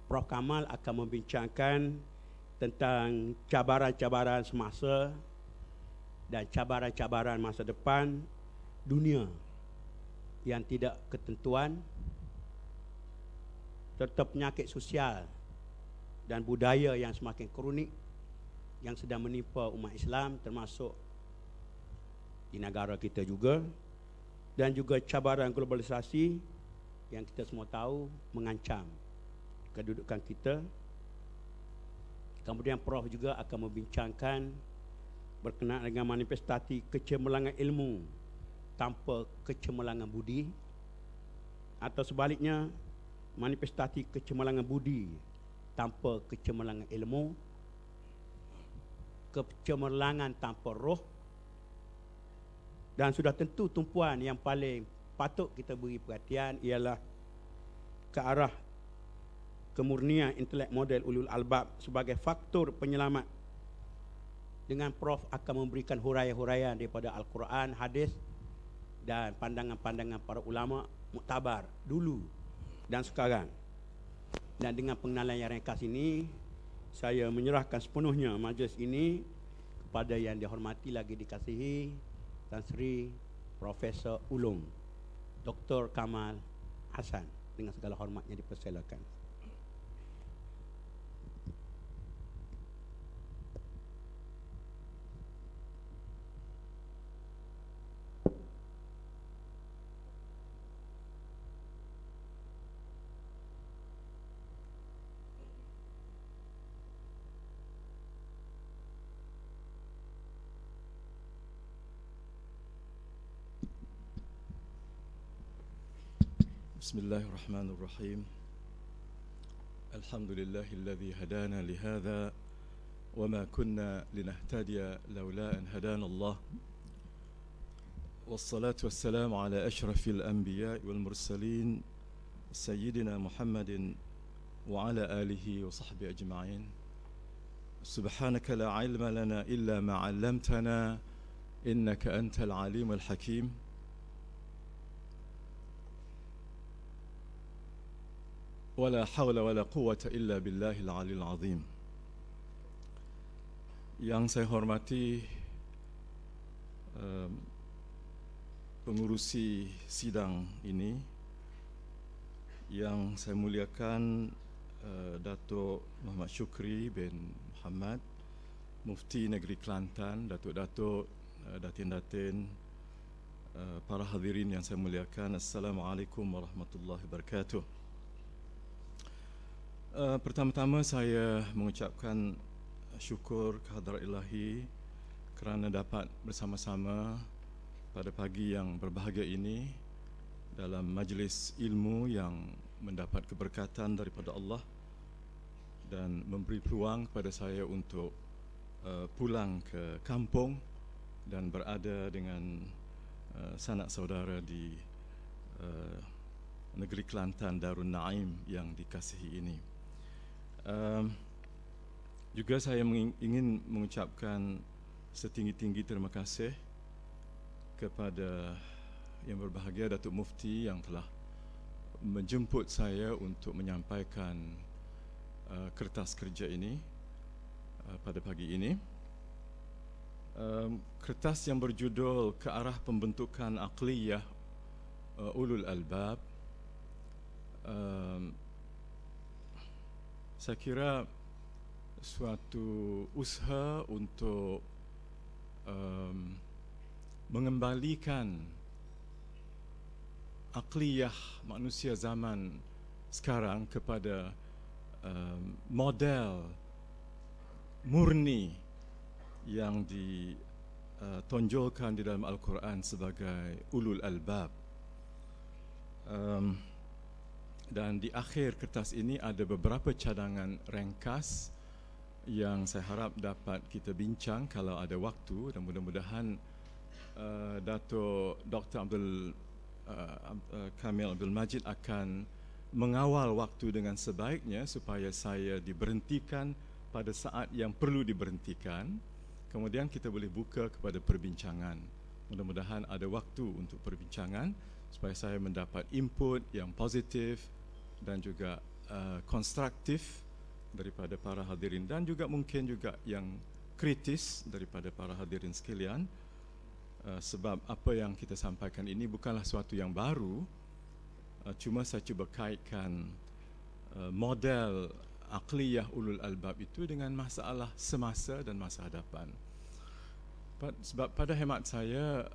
Prof Kamal akan membincangkan tentang cabaran-cabaran semasa dan cabaran-cabaran masa depan dunia yang tidak ketentuan, serta penyakit sosial dan budaya yang semakin kronik yang sedang menimpa umat Islam termasuk di negara kita juga, dan juga cabaran globalisasi yang kita semua tahu mengancam kedudukan kita. Kemudian Prof juga akan membincangkan berkenaan dengan manifestasi kecemerlangan ilmu tanpa kecemerlangan budi, atau sebaliknya manifestasi kecemerlangan budi tanpa kecemerlangan ilmu, kecemerlangan tanpa roh, dan sudah tentu tumpuan yang paling patut kita beri perhatian ialah ke arah kemurnian intelek model ulul albab sebagai faktor penyelamat, dengan Prof akan memberikan huraian-huraian daripada Al-Quran, hadis dan pandangan-pandangan para ulama muktabar dulu dan sekarang. Dan dengan pengenalan yang ringkas ini, saya menyerahkan sepenuhnya majlis ini kepada yang dihormati lagi dikasihi Tan Sri Profesor Ulum Dr. Kamal Hassan. Dengan segala hormatnya dipersilakan. بسم الله الرحمن الرحيم. الحمد لله الذي هدانا لهذا وما كنا لنهتدي لولا أن هدانا الله، والصلاة والسلام على أشرف الأنبياء والمرسلين سيدنا محمد وعلى آله وصحبه أجمعين. سبحانك لا علم لنا إلا ما علمتنا إنك أنت العليم الحكيم. ولا حول ولا قوة إلا بالله العلي العظيم. Yang saya hormati pengurusi sidang ini, yang saya muliakan Datuk Muhammad Syukri bin Muhammad, Mufti Negeri Kelantan, Datuk-datuk, datin-datin, para hadirin yang saya muliakan, Assalamualaikum warahmatullahi wabarakatuh. Pertama-tama saya mengucapkan syukur kehadrat Ilahi kerana dapat bersama-sama pada pagi yang berbahagia ini dalam majlis ilmu yang mendapat keberkatan daripada Allah dan memberi peluang kepada saya untuk pulang ke kampung dan berada dengan sanak saudara di negeri Kelantan Darun Naim yang dikasihi ini. Juga saya ingin mengucapkan setinggi-tinggi terima kasih kepada yang berbahagia Datuk Mufti yang telah menjemput saya untuk menyampaikan kertas kerja ini pada pagi ini. Kertas yang berjudul Ke Arah Pembentukan Aqliyah Ulul Albab. Saya kira suatu usaha untuk mengembalikan akliyah manusia zaman sekarang kepada model murni yang ditonjolkan di dalam Al-Quran sebagai ulul albab. Dan di akhir kertas ini ada beberapa cadangan ringkas yang saya harap dapat kita bincang kalau ada waktu, dan mudah-mudahan Datuk Dr. Kamil Abdul Majid akan mengawal waktu dengan sebaiknya supaya saya diberhentikan pada saat yang perlu diberhentikan. Kemudian kita boleh buka kepada perbincangan. Mudah-mudahan ada waktu untuk perbincangan supaya saya mendapat input yang positif dan juga konstruktif daripada para hadirin dan juga mungkin juga yang kritis daripada para hadirin sekalian, sebab apa yang kita sampaikan ini bukanlah suatu yang baru, cuma saya cuba kaitkan model aqliyah ulul albab itu dengan masalah semasa dan masa hadapan. Sebab pada hemat saya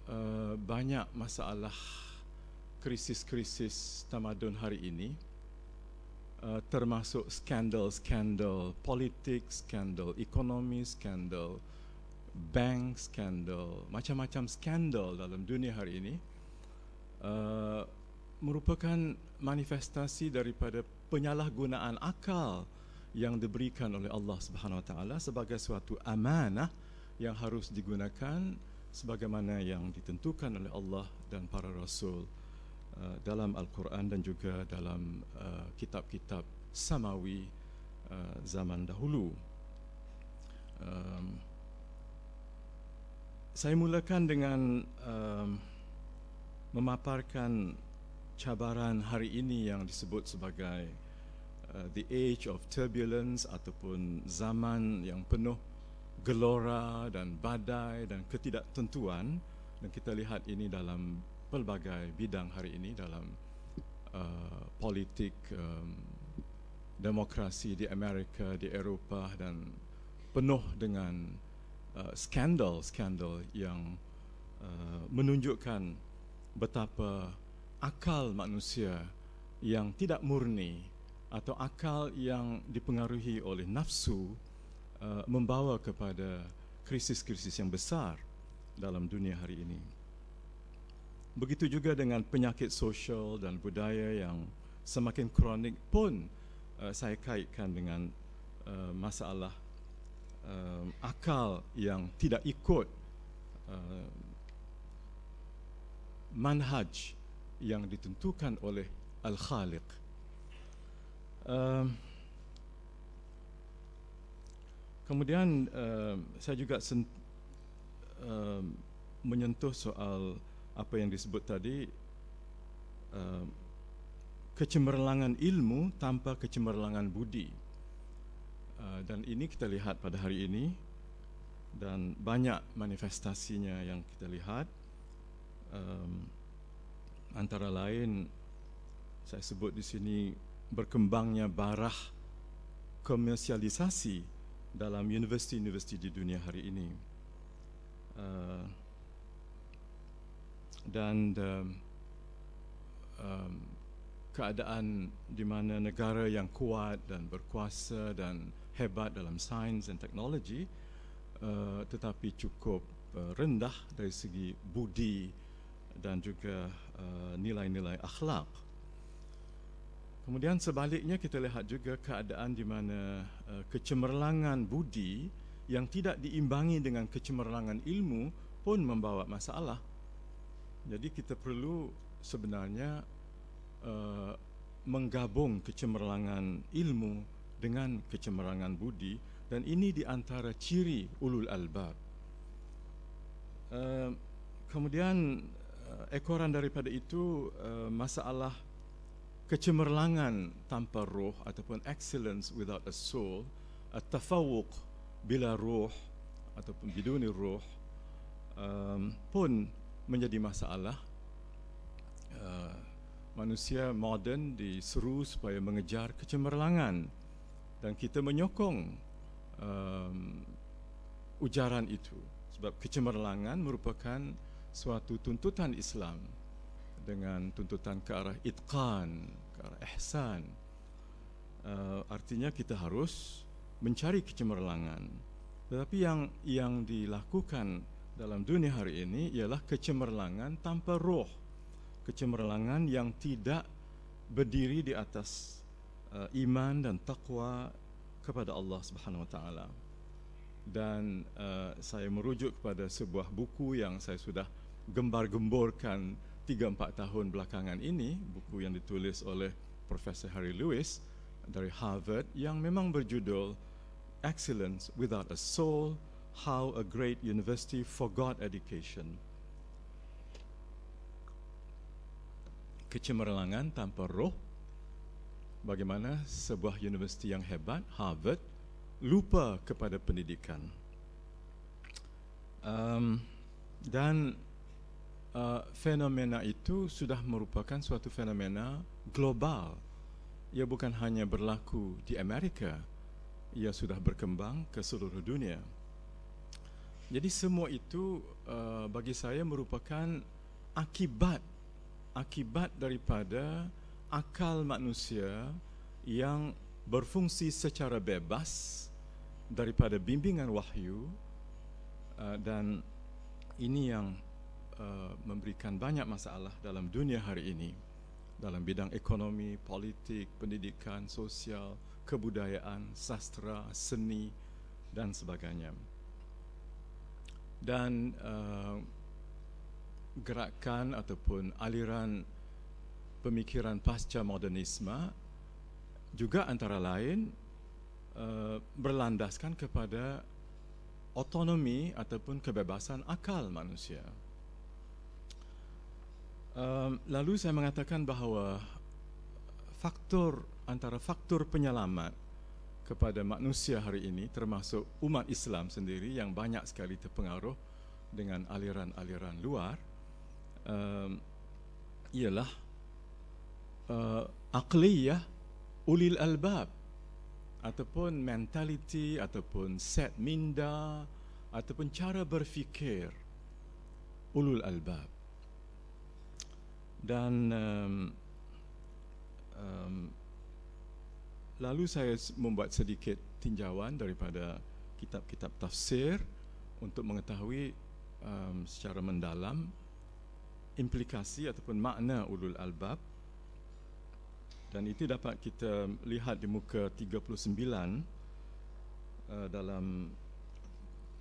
banyak masalah krisis-krisis tamadun hari ini, termasuk skandal-skandal politik, skandal ekonomi, skandal bank, skandal, macam-macam skandal dalam dunia hari ini, merupakan manifestasi daripada penyalahgunaan akal yang diberikan oleh Allah Subhanahu Wa Taala sebagai suatu amanah yang harus digunakan sebagaimana yang ditentukan oleh Allah dan para rasul dalam Al-Quran dan juga dalam kitab-kitab samawi zaman dahulu. Saya mulakan dengan memaparkan cabaran hari ini yang disebut sebagai the age of turbulence ataupun zaman yang penuh gelora dan badai dan ketidaktentuan, dan kita lihat ini dalam pelbagai bidang hari ini dalam politik, demokrasi di Amerika, di Eropah, dan penuh dengan skandal-skandal yang menunjukkan betapa akal manusia yang tidak murni atau akal yang dipengaruhi oleh nafsu membawa kepada krisis-krisis yang besar dalam dunia hari ini. Begitu juga dengan penyakit sosial dan budaya yang semakin kronik pun saya kaitkan dengan masalah akal yang tidak ikut manhaj yang ditentukan oleh Al-Khaliq. Kemudian saya juga menyentuh soal apa yang disebut tadi, kecemerlangan ilmu tanpa kecemerlangan budi, dan ini kita lihat pada hari ini dan banyak manifestasinya yang kita lihat. Antara lain saya sebut di sini berkembangnya barah komersialisasi dalam universiti-universiti di dunia hari ini. Dan keadaan di mana negara yang kuat dan berkuasa dan hebat dalam sains dan teknologi tetapi cukup rendah dari segi budi dan juga nilai-nilai akhlak. Kemudian sebaliknya kita lihat juga keadaan di mana kecemerlangan budi yang tidak diimbangi dengan kecemerlangan ilmu pun membawa masalah. Jadi kita perlu sebenarnya menggabung kecemerlangan ilmu dengan kecemerlangan budi, dan ini di antara ciri ulul albab. Kemudian ekoran daripada itu masalah kecemerlangan tanpa roh ataupun excellence without a soul, at-tafawuq bila roh ataupun biduni roh, pun menjadi masalah. Manusia moden diseru supaya mengejar kecemerlangan, dan kita menyokong ujaran itu sebab kecemerlangan merupakan suatu tuntutan Islam dengan tuntutan ke arah itqan, ke arah ihsan. Artinya kita harus mencari kecemerlangan. Tetapi yang dilakukan dalam dunia hari ini ialah kecemerlangan tanpa roh, kecemerlangan yang tidak berdiri di atas iman dan taqwa kepada Allah Subhanahu Wa Taala. Dan saya merujuk kepada sebuah buku yang saya sudah gembar-gemborkan 3-4 tahun belakangan ini, buku yang ditulis oleh Profesor Harry Lewis dari Harvard yang memang berjudul Excellence Without a Soul: How a Great University Forgot Education. Kecemerlangan tanpa roh bagaimana sebuah universiti yang hebat, Harvard, lupa kepada pendidikan. Dan fenomena itu sudah merupakan suatu fenomena global. Ia bukan hanya berlaku di Amerika, ia sudah berkembang ke seluruh dunia. Jadi semua itu bagi saya merupakan akibat daripada akal manusia yang berfungsi secara bebas daripada bimbingan wahyu, dan ini yang memberikan banyak masalah dalam dunia hari ini, dalam bidang ekonomi, politik, pendidikan, sosial, kebudayaan, sastra, seni dan sebagainya. Dan gerakan ataupun aliran pemikiran pasca modernisme juga antara lain berlandaskan kepada otonomi ataupun kebebasan akal manusia. Lalu saya mengatakan bahawa antara faktor penyelamat kepada manusia hari ini, termasuk umat Islam sendiri yang banyak sekali terpengaruh dengan aliran-aliran luar, ialah aqliyah ulil albab, ataupun mentaliti, ataupun set minda, ataupun cara berfikir ulul albab. Dan lalu saya membuat sedikit tinjauan daripada kitab-kitab tafsir untuk mengetahui secara mendalam implikasi ataupun makna ulul albab. Dan itu dapat kita lihat di muka 39 dalam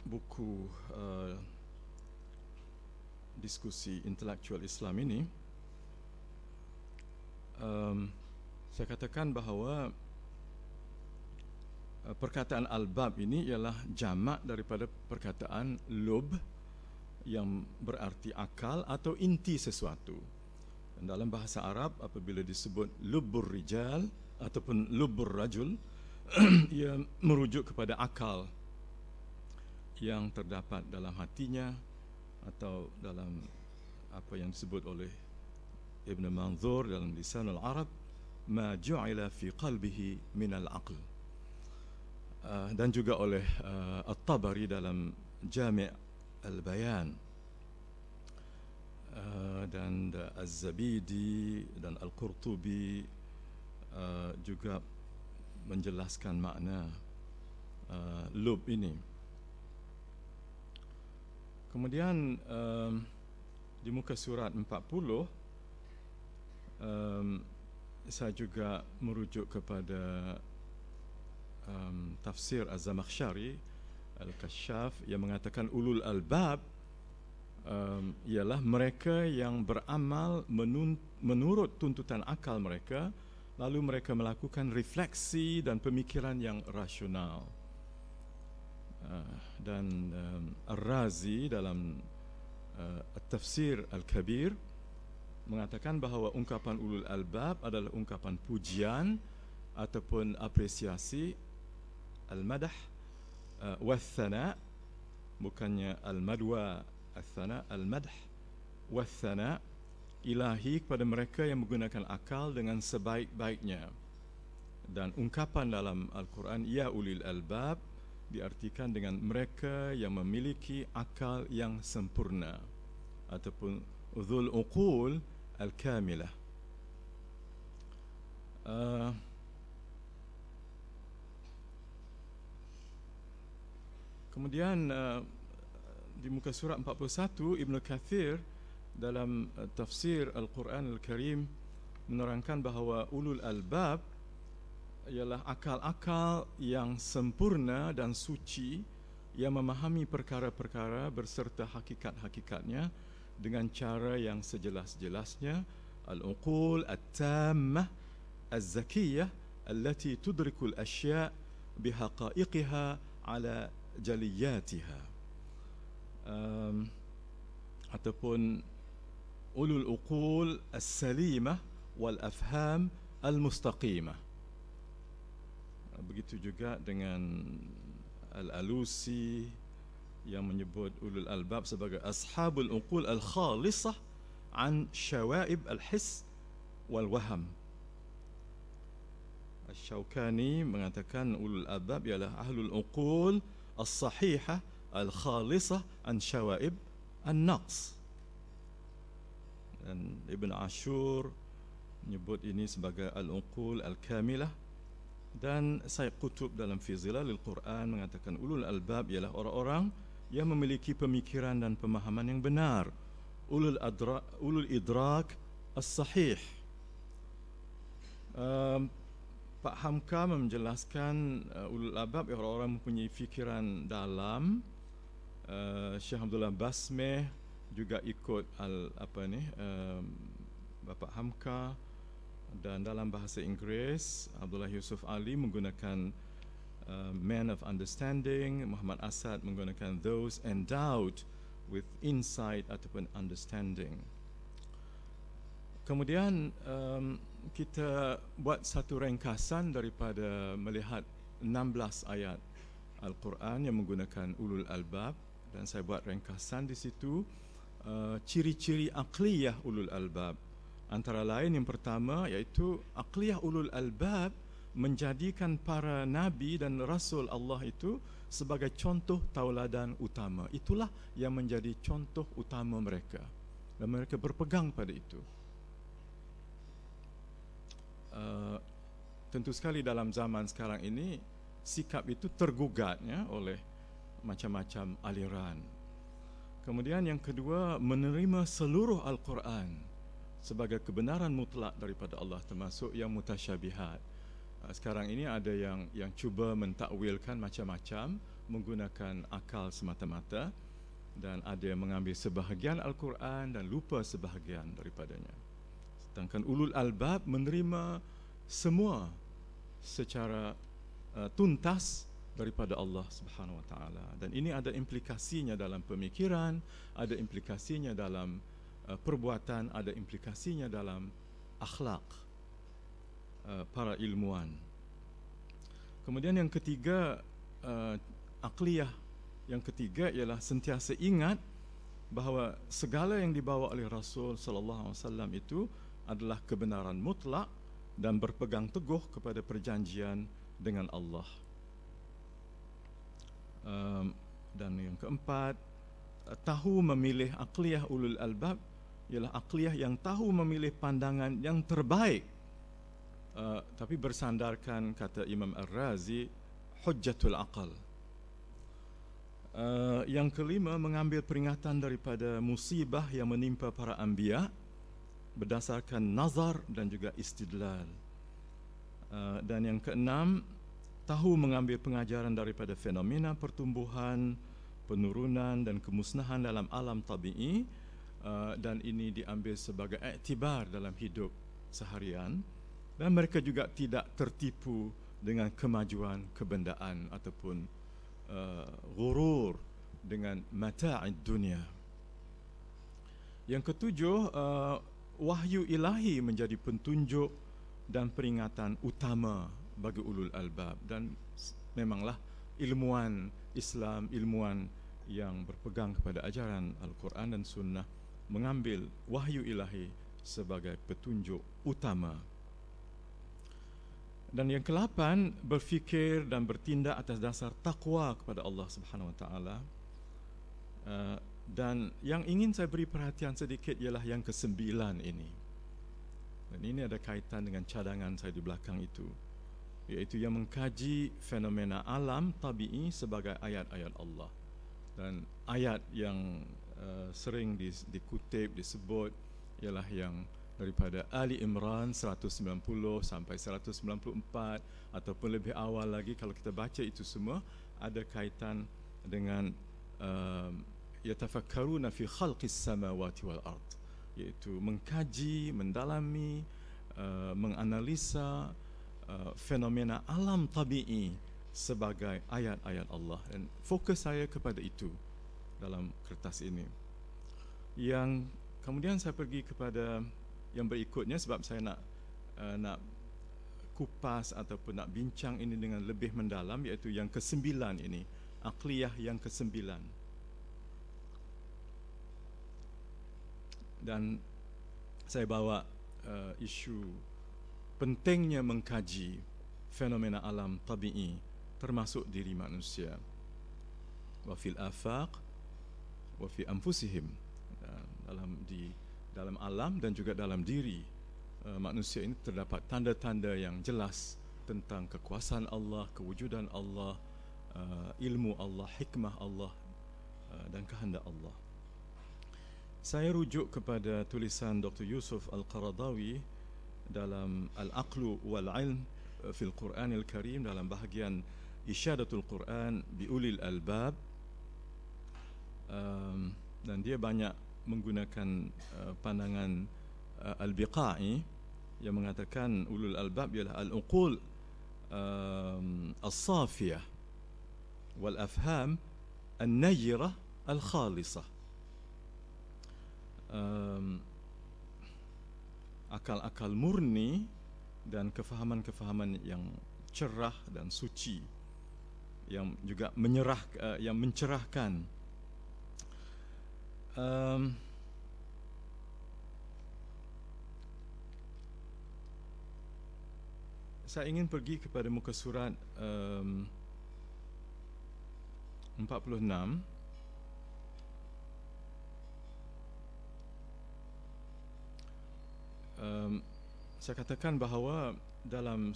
buku diskusi intelektual Islam ini. Saya katakan bahawa perkataan albab ini ialah jamak daripada perkataan lub, yang berarti akal atau inti sesuatu. Dan dalam bahasa Arab, apabila disebut lubbur rijal ataupun lubbur rajul, ia merujuk kepada akal yang terdapat dalam hatinya, atau dalam apa yang disebut oleh Ibn Manzur dalam Lisan al-Arab, ma ju'ila fi qalbihi min al-aql, dan juga oleh At-Tabari dalam Jami' al-Bayan, dan Az-Zabidi dan Al-Qurtubi juga menjelaskan makna lub ini. Kemudian di muka surat 40 saya juga merujuk kepada tafsir Az-Zamakhsyari Al-Kashaf yang mengatakan ulul albab ialah mereka yang beramal menurut tuntutan akal mereka, lalu mereka melakukan refleksi dan pemikiran yang rasional. Dan Ar-Razi dalam At-Tafsir Al-Kabir mengatakan bahawa ungkapan ulul albab adalah ungkapan pujian ataupun apresiasi, al-madah wath-thana, bukannya al-madwa al-thana, al-madah wath-thana ilahi kepada mereka yang menggunakan akal dengan sebaik-baiknya. Dan ungkapan dalam Al-Quran ya ulil albab diartikan dengan mereka yang memiliki akal yang sempurna ataupun dzul uqul al-kamilah. Kemudian di muka surat 41 Ibn Kathir dalam tafsir Al-Quran Al-Karim menerangkan bahawa ulul albab ialah akal-akal yang sempurna dan suci yang memahami perkara-perkara berserta hakikat-hakikatnya dengan cara yang sejelas-jelasnya, al-uqul at-tammah az-zakiyah allati tudriku al-ashya' bihaqa'iqiha ala jaliyatiha, ataupun ulul uqul as-salimah wal afham al-mustaqimah. Begitu juga dengan Al-Alusi yang menyebut ulul albab sebagai ashabul uqul al-khalisah an syawaib al-his wal waham. Asy-Syaukani mengatakan ulul albab ialah ahlul uqul as-sahihah al-khalisah an syawaib an-naqs. Dan Ibn Ashur menyebut ini sebagai al-uqul al-kamilah. Dan Sayyid Qutb dalam Fi Zilalil Quran mengatakan ulul albab ialah orang-orang yang memiliki pemikiran dan pemahaman yang benar, ulul idrak as-sahih. Pak Hamka menjelaskan ulul albab ialah orang mempunyai fikiran dalam. Syekh Abdullah Basmeh juga ikut Bapak Hamka. Dan dalam bahasa Inggeris, Abdullah Yusuf Ali menggunakan man of understanding, Muhammad Asad menggunakan those endowed with insight ataupun understanding. Kemudian kita buat satu ringkasan daripada melihat 16 ayat Al-Quran yang menggunakan ulul albab, dan saya buat ringkasan di situ ciri-ciri aqliyah ulul albab. Antara lain yang pertama iaitu aqliyah ulul albab menjadikan para nabi dan rasul Allah itu sebagai contoh tauladan utama. Itulah yang menjadi contoh utama mereka, dan mereka berpegang pada itu. Tentu sekali dalam zaman sekarang ini sikap itu tergugatnya oleh macam-macam aliran. Kemudian yang kedua, menerima seluruh Al-Quran sebagai kebenaran mutlak daripada Allah, termasuk yang mutasyabihat. Sekarang ini ada yang cuba mentakwilkan macam-macam menggunakan akal semata-mata, dan ada yang mengambil sebahagian Al-Quran dan lupa sebahagian daripadanya. Sedangkan ulul albab menerima semua secara tuntas daripada Allah Subhanahu Wa Taala, dan ini ada implikasinya dalam pemikiran, ada implikasinya dalam perbuatan, ada implikasinya dalam akhlak para ilmuwan. Kemudian yang ketiga, aqliyah yang ketiga ialah sentiasa ingat bahawa segala yang dibawa oleh Rasul sallallahu alaihi wasallam itu adalah kebenaran mutlak dan berpegang teguh kepada perjanjian dengan Allah. Dan yang keempat, tahu memilih aqliyah ulul albab ialah aqliyah yang tahu memilih pandangan yang terbaik, tapi bersandarkan, kata Imam Ar-Razi, hujjatul aqal. Yang kelima, mengambil peringatan daripada musibah yang menimpa para anbiya berdasarkan nazar dan juga istidlal. Dan yang keenam, tahu mengambil pengajaran daripada fenomena pertumbuhan, penurunan dan kemusnahan dalam alam tabi'i, dan ini diambil sebagai iktibar dalam hidup seharian. Dan mereka juga tidak tertipu dengan kemajuan kebendaan ataupun ghurur dengan mata'id dunia. Yang ketujuh, wahyu ilahi menjadi petunjuk dan peringatan utama bagi ulul albab, dan memanglah ilmuwan Islam, ilmuwan yang berpegang kepada ajaran Al-Quran dan Sunnah mengambil wahyu ilahi sebagai petunjuk utama. Dan yang ke-8, berfikir dan bertindak atas dasar taqwa kepada Allah Subhanahu Wa Taala. Dan yang ingin saya beri perhatian sedikit ialah yang ke-9 ini. Dan ini ada kaitan dengan cadangan saya di belakang itu, iaitu yang mengkaji fenomena alam tabi'i sebagai ayat-ayat Allah. Dan ayat yang sering dikutip, disebut ialah yang daripada Ali Imran 190 sampai 194, ataupun lebih awal lagi. Kalau kita baca itu semua, ada kaitan dengan yatafakkaruna fi khalqis samawati wal ard, iaitu mengkaji, mendalami, menganalisa fenomena alam tabi'i sebagai ayat-ayat Allah. Dan fokus saya kepada itu dalam kertas ini. Yang kemudian saya pergi kepada yang berikutnya, sebab saya nak kupas ataupun nak bincang ini dengan lebih mendalam, iaitu yang ke-9 ini, aqliyah yang ke-9. Dan saya bawa isu pentingnya mengkaji fenomena alam tabi'i termasuk diri manusia. Wa fil afaq wa fi anfusihim, dalam alam dan juga dalam diri manusia ini terdapat tanda-tanda yang jelas tentang kekuasaan Allah, kewujudan Allah, ilmu Allah, hikmah Allah, dan kehendak Allah. Saya rujuk kepada tulisan Dr. Yusuf Al-Qaradawi dalam Al-Aqlu wal-Ilm fil Quranil Karim, dalam bahagian Isyadatul Quran bi ulil albab, dan dia banyak menggunakan pandangan Al-Biqai yang mengatakan ulul albab ialah al-uqul as-safiyah wal afham an-nayyirah al-khalisah. Akal-akal murni dan kefahaman-kefahaman yang cerah dan suci, yang juga yang mencerahkan. Saya ingin pergi kepada muka surat 46. Saya katakan bahawa dalam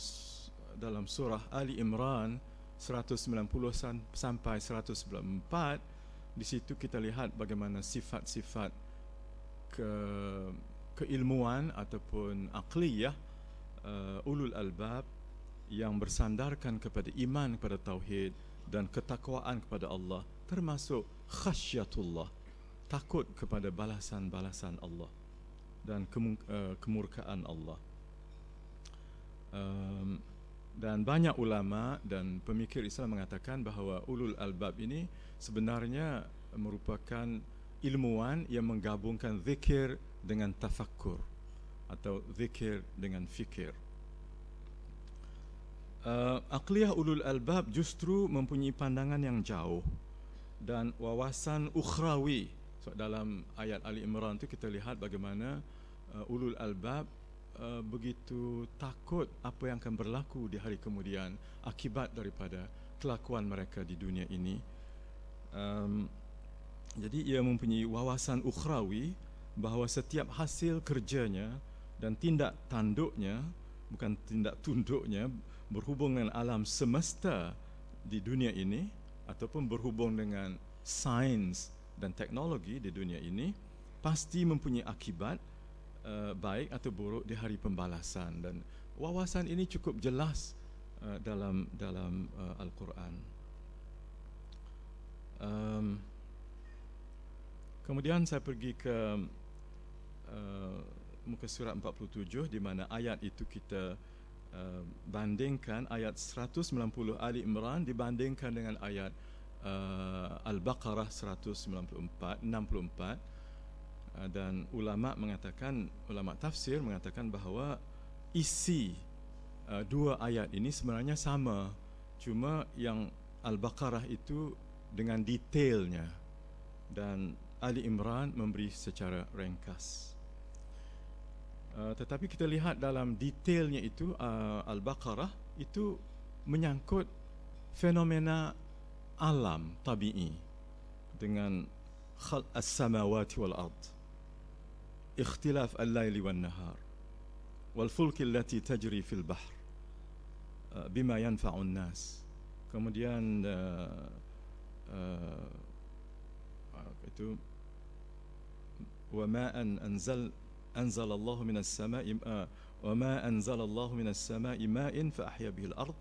surah Ali Imran 190 sampai 194, di situ kita lihat bagaimana sifat-sifat keilmuan ataupun aqliyah ulul albab yang bersandarkan kepada iman kepada tauhid dan ketakwaan kepada Allah, termasuk khasyatullah, takut kepada balasan-balasan Allah dan kemurkaan Allah. Dan banyak ulama dan pemikir Islam mengatakan bahawa ulul albab ini sebenarnya merupakan ilmuwan yang menggabungkan zikir dengan tafakkur atau zikir dengan fikir. Aqliyah ulul albab justru mempunyai pandangan yang jauh dan wawasan ukhrawi. So, dalam ayat Ali Imran itu kita lihat bagaimana ulul albab begitu takut apa yang akan berlaku di hari kemudian akibat daripada kelakuan mereka di dunia ini. Jadi ia mempunyai wawasan ukhrawi bahawa setiap hasil kerjanya dan tindak tanduknya, bukan tindak tunduknya, berhubung dengan alam semesta di dunia ini ataupun berhubung dengan sains dan teknologi di dunia ini, pasti mempunyai akibat baik atau buruk di hari pembalasan. Dan wawasan ini cukup jelas dalam Al-Quran. Kemudian saya pergi ke muka surat 47, di mana ayat itu kita bandingkan ayat 190 Ali Imran dibandingkan dengan ayat Al-Baqarah 164, dan ulama tafsir mengatakan bahawa isi dua ayat ini sebenarnya sama, cuma yang Al-Baqarah itu dengan detailnya dan Ali Imran memberi secara ringkas. Tetapi kita lihat dalam detailnya itu, Al-Baqarah itu menyangkut fenomena alam tabi'i dengan khalq as-samawati wal ard, ikhtilaf al-laili wan nahar, wal fulk allati tajri fil bahr bima yanfa'u an-nas. Kemudian itu wa ma'an أنزل الله من السماء وما أنزل الله من السماء ماء فأحيا به الأرض.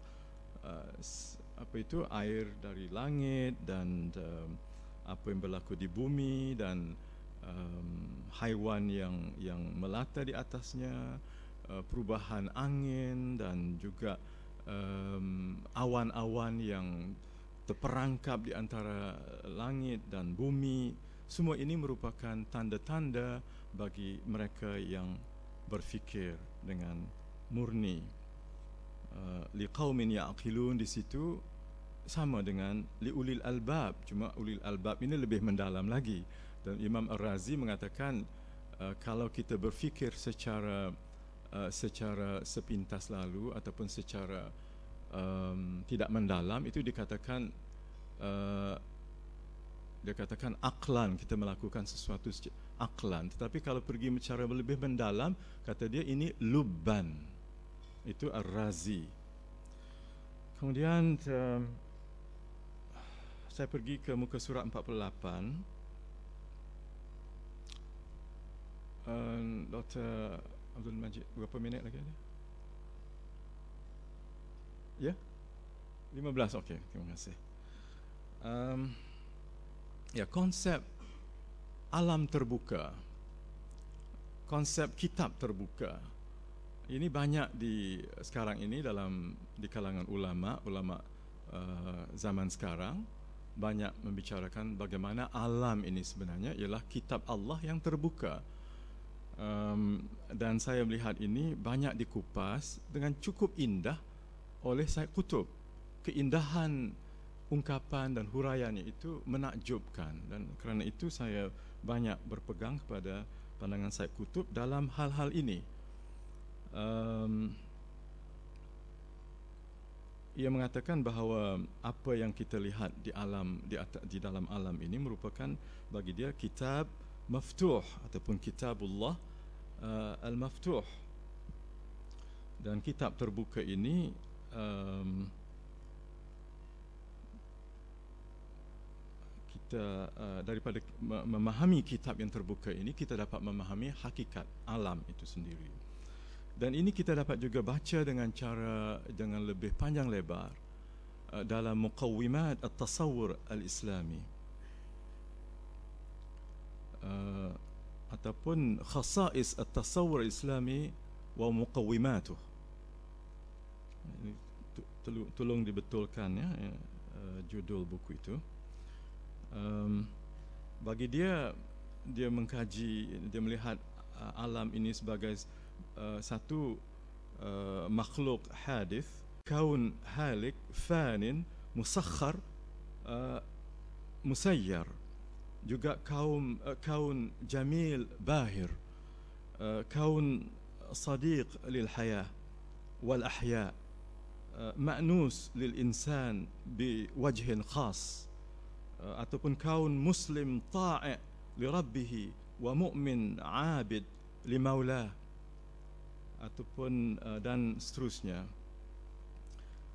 Apa itu, air dari langit dan apa yang berlaku di bumi dan haiwan yang melata di atasnya, perubahan angin dan juga awan-awan yang terperangkap di antara langit dan bumi. Semua ini merupakan tanda-tanda bagi mereka yang berfikir dengan murni. liqaumin ya'qilun di situ sama dengan liulil albab, cuma ulil albab ini lebih mendalam lagi. Dan Imam Ar-Razi mengatakan kalau kita berfikir secara sepintas lalu ataupun secara tidak mendalam, itu dikatakan aklan, kita melakukan sesuatu aklan. Tetapi kalau pergi secara lebih mendalam, kata dia ini lubban. Itu Ar-Razi. Kemudian saya pergi ke muka surat 48. Dr. Abdul Majid, berapa minit lagi ada? Ya? 15, okey, terima kasih. Ya, konsep alam terbuka, konsep kitab terbuka, ini banyak sekarang ini di kalangan ulama zaman sekarang banyak membicarakan bagaimana alam ini sebenarnya ialah kitab Allah yang terbuka. Dan saya melihat ini banyak dikupas dengan cukup indah oleh Said Qutb. Keindahan ungkapan dan huraiannya itu menakjubkan, dan kerana itu saya banyak berpegang kepada pandangan Said Qutb dalam hal-hal ini. Ia mengatakan bahawa apa yang kita lihat di dalam alam ini merupakan bagi dia kitab maftuh ataupun kitabullah al-maftuh. Dan kitab terbuka ini kita daripada memahami kitab yang terbuka ini, kita dapat memahami hakikat alam itu sendiri. Dan ini kita dapat juga baca dengan lebih panjang lebar dalam muqawwimat at-tasawwur al-islami ataupun khasais at-tasawwur al-islami wa muqawwimatuh. Tolong dibetulkan ya, judul buku itu. Bagi dia mengkaji, dia melihat alam ini sebagai satu makhluk hadith, kaun halik, fanin, musakhar, musayyar, juga kaun jamil, bahir, kaun sadiq lil hayah wal ahya, ma'nus lil insan bi wajhin khas, ataupun kaun muslim ta'i' li rabbih wa mu'min 'abid li maulah, ataupun dan seterusnya.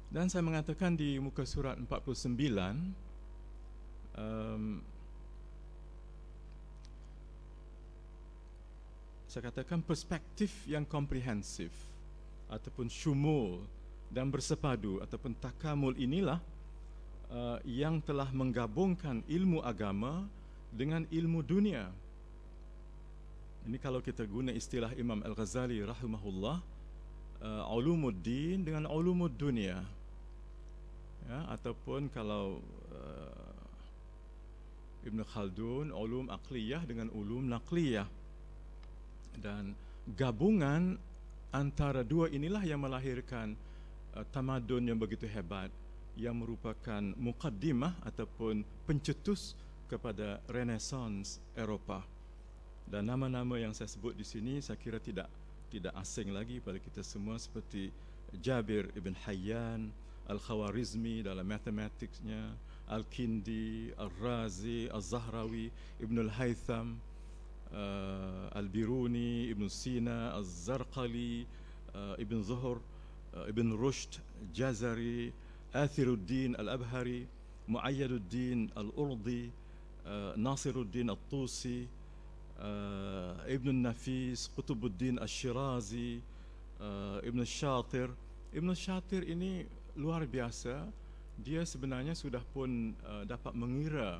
Dan saya mengatakan di muka surat 49, saya katakan perspektif yang komprehensif ataupun syumul dan bersepadu ataupun takamul inilah yang telah menggabungkan ilmu agama dengan ilmu dunia. Ini kalau kita guna istilah Imam Al-Ghazali rahimahullah, ulumuddin dengan ulumud dunia, ya, ataupun kalau Ibn Khaldun, ulum aqliyah dengan ulum naqliyah. Dan gabungan antara dua inilah yang melahirkan tamadun yang begitu hebat, yang merupakan muqaddimah ataupun pencetus kepada Renaissance Eropah. Dan nama-nama yang saya sebut di sini saya kira tidak asing lagi pada kita semua, seperti Jabir ibn Hayyan, Al-Khawarizmi dalam matematiknya, Al-Kindi, Al-Razi, Al-Zahrawi, Ibn Al-Haytham, Al-Biruni, Ibn Sina, Al-Zarqali, Ibn Zuhur, Ibn Rushd, Jazari, Athiruddin Al-Abhari, Muayyaduddin Al-Urdi, Nasiruddin Al-Tusi, Ibn Nafis, Qutubuddin Al-Shirazi, Ibn Shatir. Ibn Shatir ini luar biasa. Dia sebenarnya sudah pun dapat mengira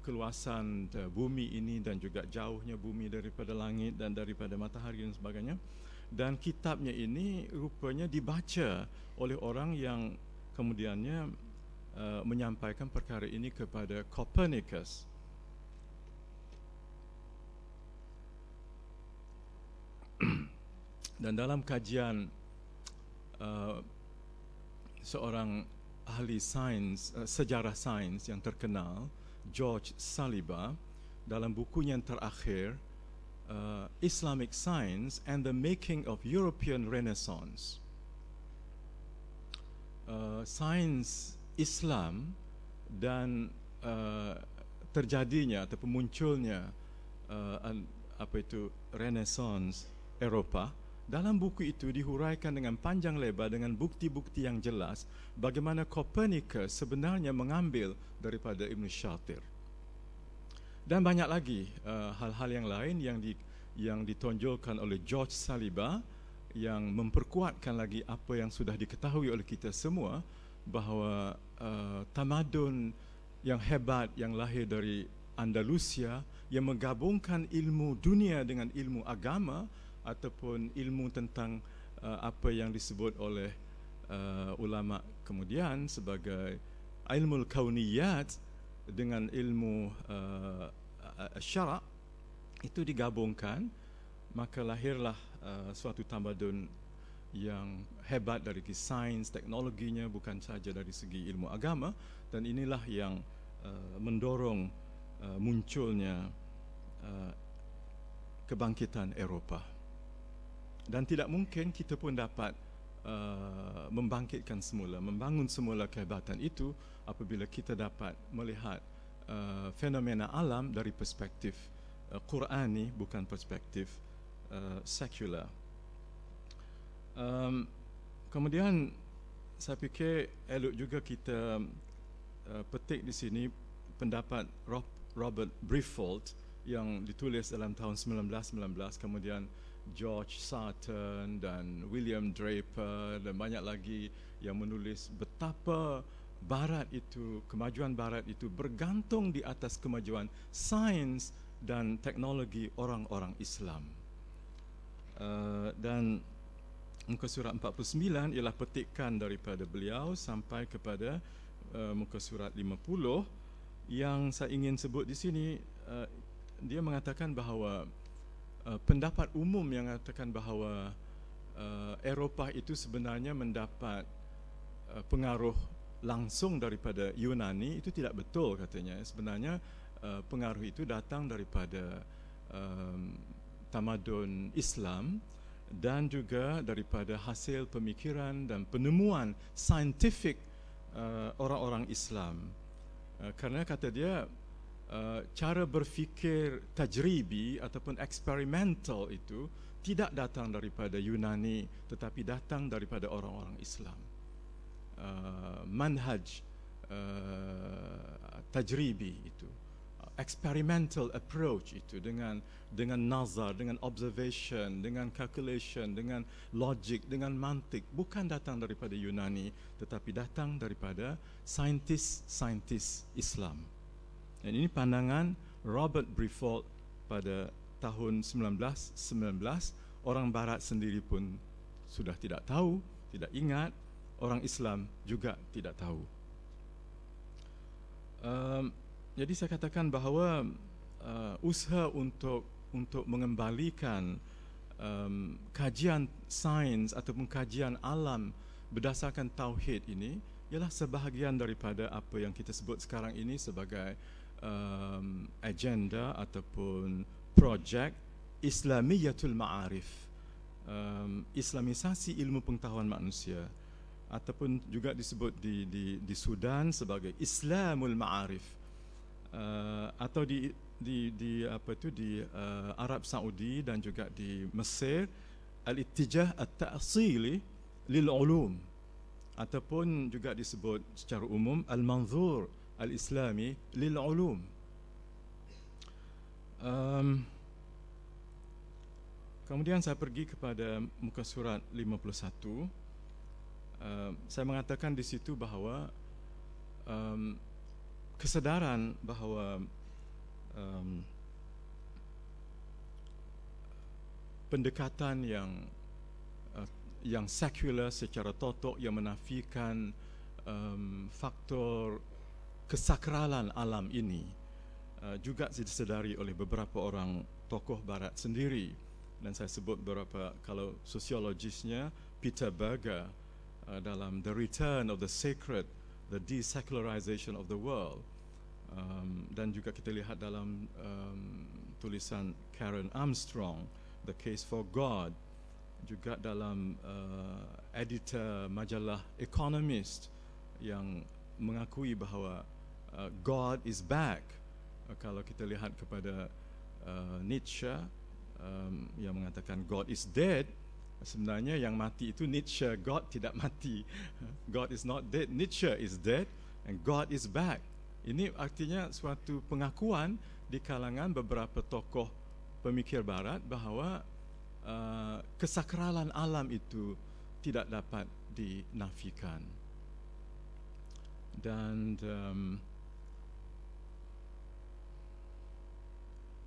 keluasan bumi ini dan juga jauhnya bumi daripada langit dan daripada matahari dan sebagainya. Dan kitabnya ini rupanya dibaca oleh orang yang kemudiannya menyampaikan perkara ini kepada Copernicus. Dan dalam kajian seorang ahli sains, sejarah sains yang terkenal, George Saliba, dalam bukunya yang terakhir, Islamic Science and the Making of European Renaissance. Sains Islam dan terjadinya atau munculnya Renaissance Eropah. Dalam buku itu dihuraikan dengan panjang lebar dengan bukti-bukti yang jelas bagaimana Copernicus sebenarnya mengambil daripada Ibn Shatir. Dan banyak lagi hal-hal yang lain yang ditonjolkan oleh George Saliba yang memperkuatkan lagi apa yang sudah diketahui oleh kita semua, bahawa tamadun yang hebat yang lahir dari Andalusia yang menggabungkan ilmu dunia dengan ilmu agama ataupun ilmu tentang apa yang disebut oleh ulama kemudian sebagai ilmu kauniyat dengan ilmu syara', itu digabungkan, maka lahirlah suatu tamadun yang hebat dari segi sains, teknologinya, bukan saja dari segi ilmu agama. Dan inilah yang mendorong munculnya kebangkitan Eropah. Dan tidak mungkin kita pun dapat membangkitkan semula, membangun semula kehebatan itu apabila kita dapat melihat fenomena alam dari perspektif Qurani, bukan perspektif sekular. Kemudian saya fikir elok juga kita petik di sini pendapat Robert Briffault yang ditulis dalam tahun 1919, kemudian George Sarton dan William Draper dan banyak lagi yang menulis betapa Barat itu, kemajuan Barat itu bergantung di atas kemajuan sains dan teknologi orang-orang Islam. Dan muka surat 49 ialah petikan daripada beliau sampai kepada muka surat 50 yang saya ingin sebut di sini. Dia mengatakan bahawa pendapat umum yang mengatakan bahawa Eropah itu sebenarnya mendapat pengaruh langsung daripada Yunani itu tidak betul katanya. Sebenarnya pengaruh itu datang daripada tamadun Islam dan juga daripada hasil pemikiran dan penemuan saintifik orang-orang Islam. Kerana kata dia cara berfikir tajribi ataupun eksperimental itu tidak datang daripada Yunani tetapi datang daripada orang-orang Islam. Manhaj tajribi itu, experimental approach itu dengan nazar, dengan observation, dengan calculation, dengan logic, dengan mantik, bukan datang daripada Yunani tetapi datang daripada saintis Islam. Dan ini pandangan Robert Briffault pada tahun 1919. Orang Barat sendiri pun sudah tidak tahu, tidak ingat, orang Islam juga tidak tahu. Jadi saya katakan bahawa usaha untuk mengembalikan kajian sains ataupun kajian alam berdasarkan tauhid ini ialah sebahagian daripada apa yang kita sebut sekarang ini sebagai agenda ataupun projek Islamiyatul Ma'arif, Islamisasi ilmu pengetahuan manusia, ataupun juga disebut di Sudan sebagai Islamul Ma'arif, atau di Arab Saudi dan juga di Mesir Al-Ittijah At-Ta'sili lil Ulum, ataupun juga disebut secara umum Al-Manzur Al-Islami lil Ulum. Kemudian saya pergi kepada muka surat 51. Saya mengatakan di situ bahawa kesedaran bahawa pendekatan yang sekular secara totok yang menafikan faktor kesakralan alam ini juga disedari oleh beberapa orang tokoh Barat sendiri. Dan saya sebut beberapa, kalau sosiologisnya Peter Berger, dalam The Return of the Sacred, the Desecularization of the World. Dan juga kita lihat dalam tulisan Karen Armstrong, The Case for God, juga dalam editor majalah Economist yang mengakui bahawa God is back. Kalau kita lihat kepada Nietzsche yang mengatakan God is dead, sebenarnya yang mati itu Nietzsche, God tidak mati. God is not dead, Nietzsche is dead, and God is back. Ini artinya suatu pengakuan di kalangan beberapa tokoh pemikir barat bahawa kesakralan alam itu tidak dapat dinafikan. Dan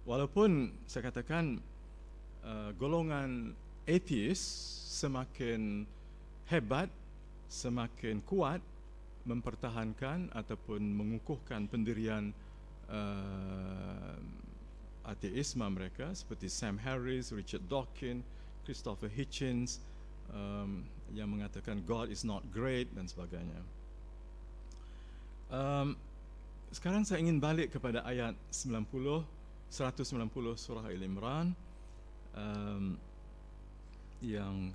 walaupun saya katakan golongan ateis semakin hebat, semakin kuat mempertahankan ataupun mengukuhkan pendirian ateisme mereka, seperti Sam Harris, Richard Dawkins, Christopher Hitchens, yang mengatakan God is not great dan sebagainya. Sekarang saya ingin balik kepada ayat 190 surah Al-Imran, yang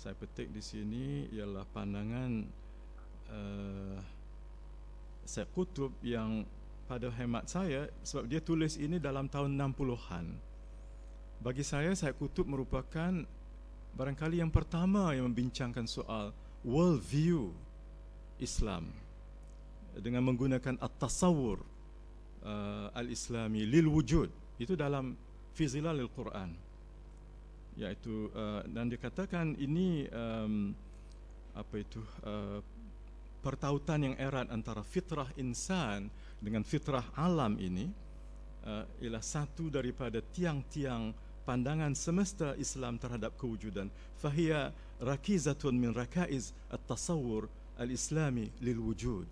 saya petik di sini ialah pandangan Syekh Qutb yang pada hemat saya, sebab dia tulis ini dalam tahun 60-an. Bagi saya, Syekh Qutb merupakan barangkali yang pertama yang membincangkan soal world view Islam dengan menggunakan at-tasawwur al-islami lil wujud. Itu dalam fi zilalil Quran, iaitu dan dikatakan ini pertautan yang erat antara fitrah insan dengan fitrah alam ini ialah satu daripada tiang-tiang pandangan semesta Islam terhadap kewujudan. Fahiya rakizatun min rakaiz at-tasawwur al-islami lil wujud.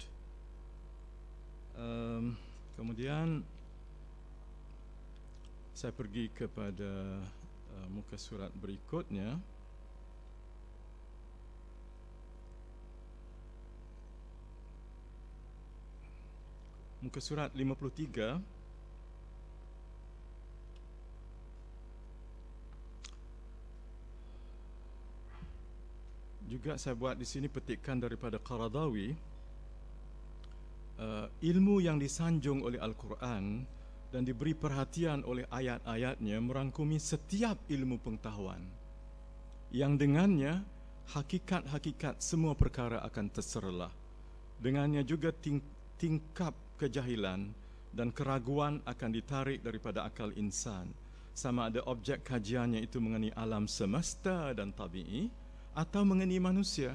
Kemudian saya pergi kepada muka surat berikutnya. Muka surat 53. Juga saya buat di sini petikan daripada Qaradawi. Ilmu yang disanjung oleh Al-Quran dan diberi perhatian oleh ayat-ayatnya merangkumi setiap ilmu pengetahuan yang dengannya hakikat-hakikat semua perkara akan terserlah. Dengannya juga tingkap kejahilan dan keraguan akan ditarik daripada akal insan, sama ada objek kajiannya itu mengenai alam semesta dan tabi'i atau mengenai manusia.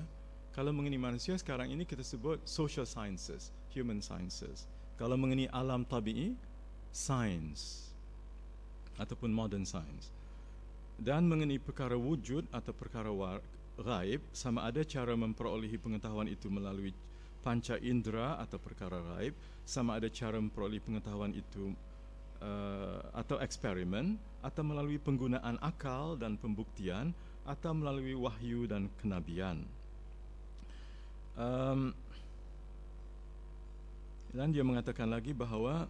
Kalau mengenai manusia sekarang ini kita sebut social sciences, human sciences. Kalau mengenai alam tabi'i, science ataupun modern science. Dan mengenai perkara wujud atau perkara ghaib, sama ada cara memperolehi pengetahuan itu melalui panca indera atau perkara ghaib, sama ada cara memperoleh pengetahuan itu atau eksperimen, atau melalui penggunaan akal dan pembuktian, atau melalui wahyu dan kenabian. Dan dia mengatakan lagi bahawa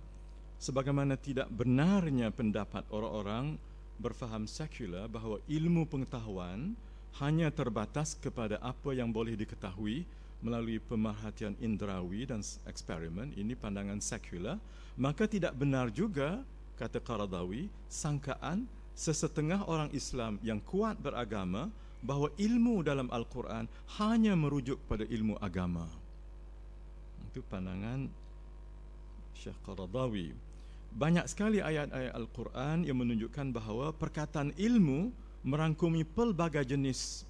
sebagaimana tidak benarnya pendapat orang-orang berfaham sekular bahawa ilmu pengetahuan hanya terbatas kepada apa yang boleh diketahui melalui pemerhatian indrawi dan eksperimen, ini pandangan sekular, maka tidak benar juga, kata Qaradawi, sangkaan sesetengah orang Islam yang kuat beragama bahawa ilmu dalam Al-Quran hanya merujuk pada ilmu agama. Itu pandangan Syekh Qaradawi. Banyak sekali ayat-ayat Al-Quran yang menunjukkan bahawa perkataan ilmu merangkumi pelbagai jenis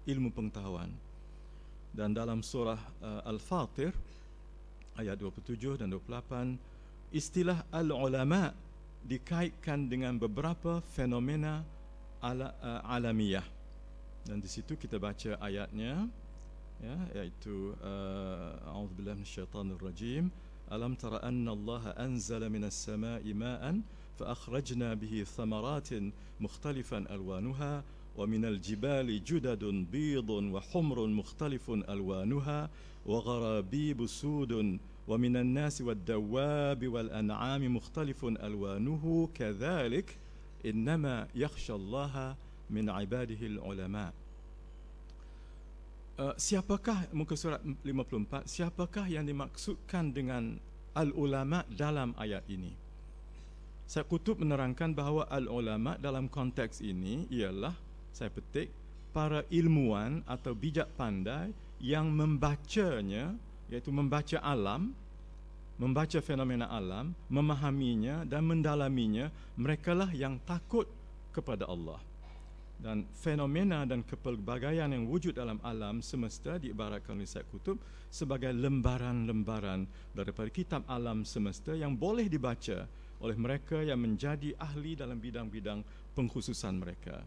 ilmu pengetahuan. Dan dalam surah Al-Fatir ayat 27 dan 28, istilah al-ulama dikaitkan dengan beberapa fenomena alamiah. Dan di situ kita baca ayatnya, ya, iaitu a'udzubillahi minasyaitanir rajim. Alam tara anna Allah anzala minas samai ma'an fa akhrajna bihi thamaratin mukhtalifan alwanuha ومن الجبال جدد بيض وحمر مختلف ألوانها وغرابيب سود ومن الناس والدواب والأنعام مختلف ألوانه كذلك إنما يخشى الله من عباده العلماء. Siapakah, muka surat 54, siapakah yang dimaksudkan dengan al-ulama dalam ayat ini? Syekh Qutb menerangkan bahawa al-ulama dalam konteks ini ialah, saya petik, para ilmuwan atau bijak pandai yang membacanya, iaitu membaca alam, membaca fenomena alam, memahaminya dan mendalaminya. Merekalah yang takut kepada Allah. Dan fenomena dan kepelbagaian yang wujud dalam alam semesta diibaratkan oleh Syekh Qutb sebagai lembaran-lembaran daripada kitab alam semesta yang boleh dibaca oleh mereka yang menjadi ahli dalam bidang-bidang pengkhususan mereka.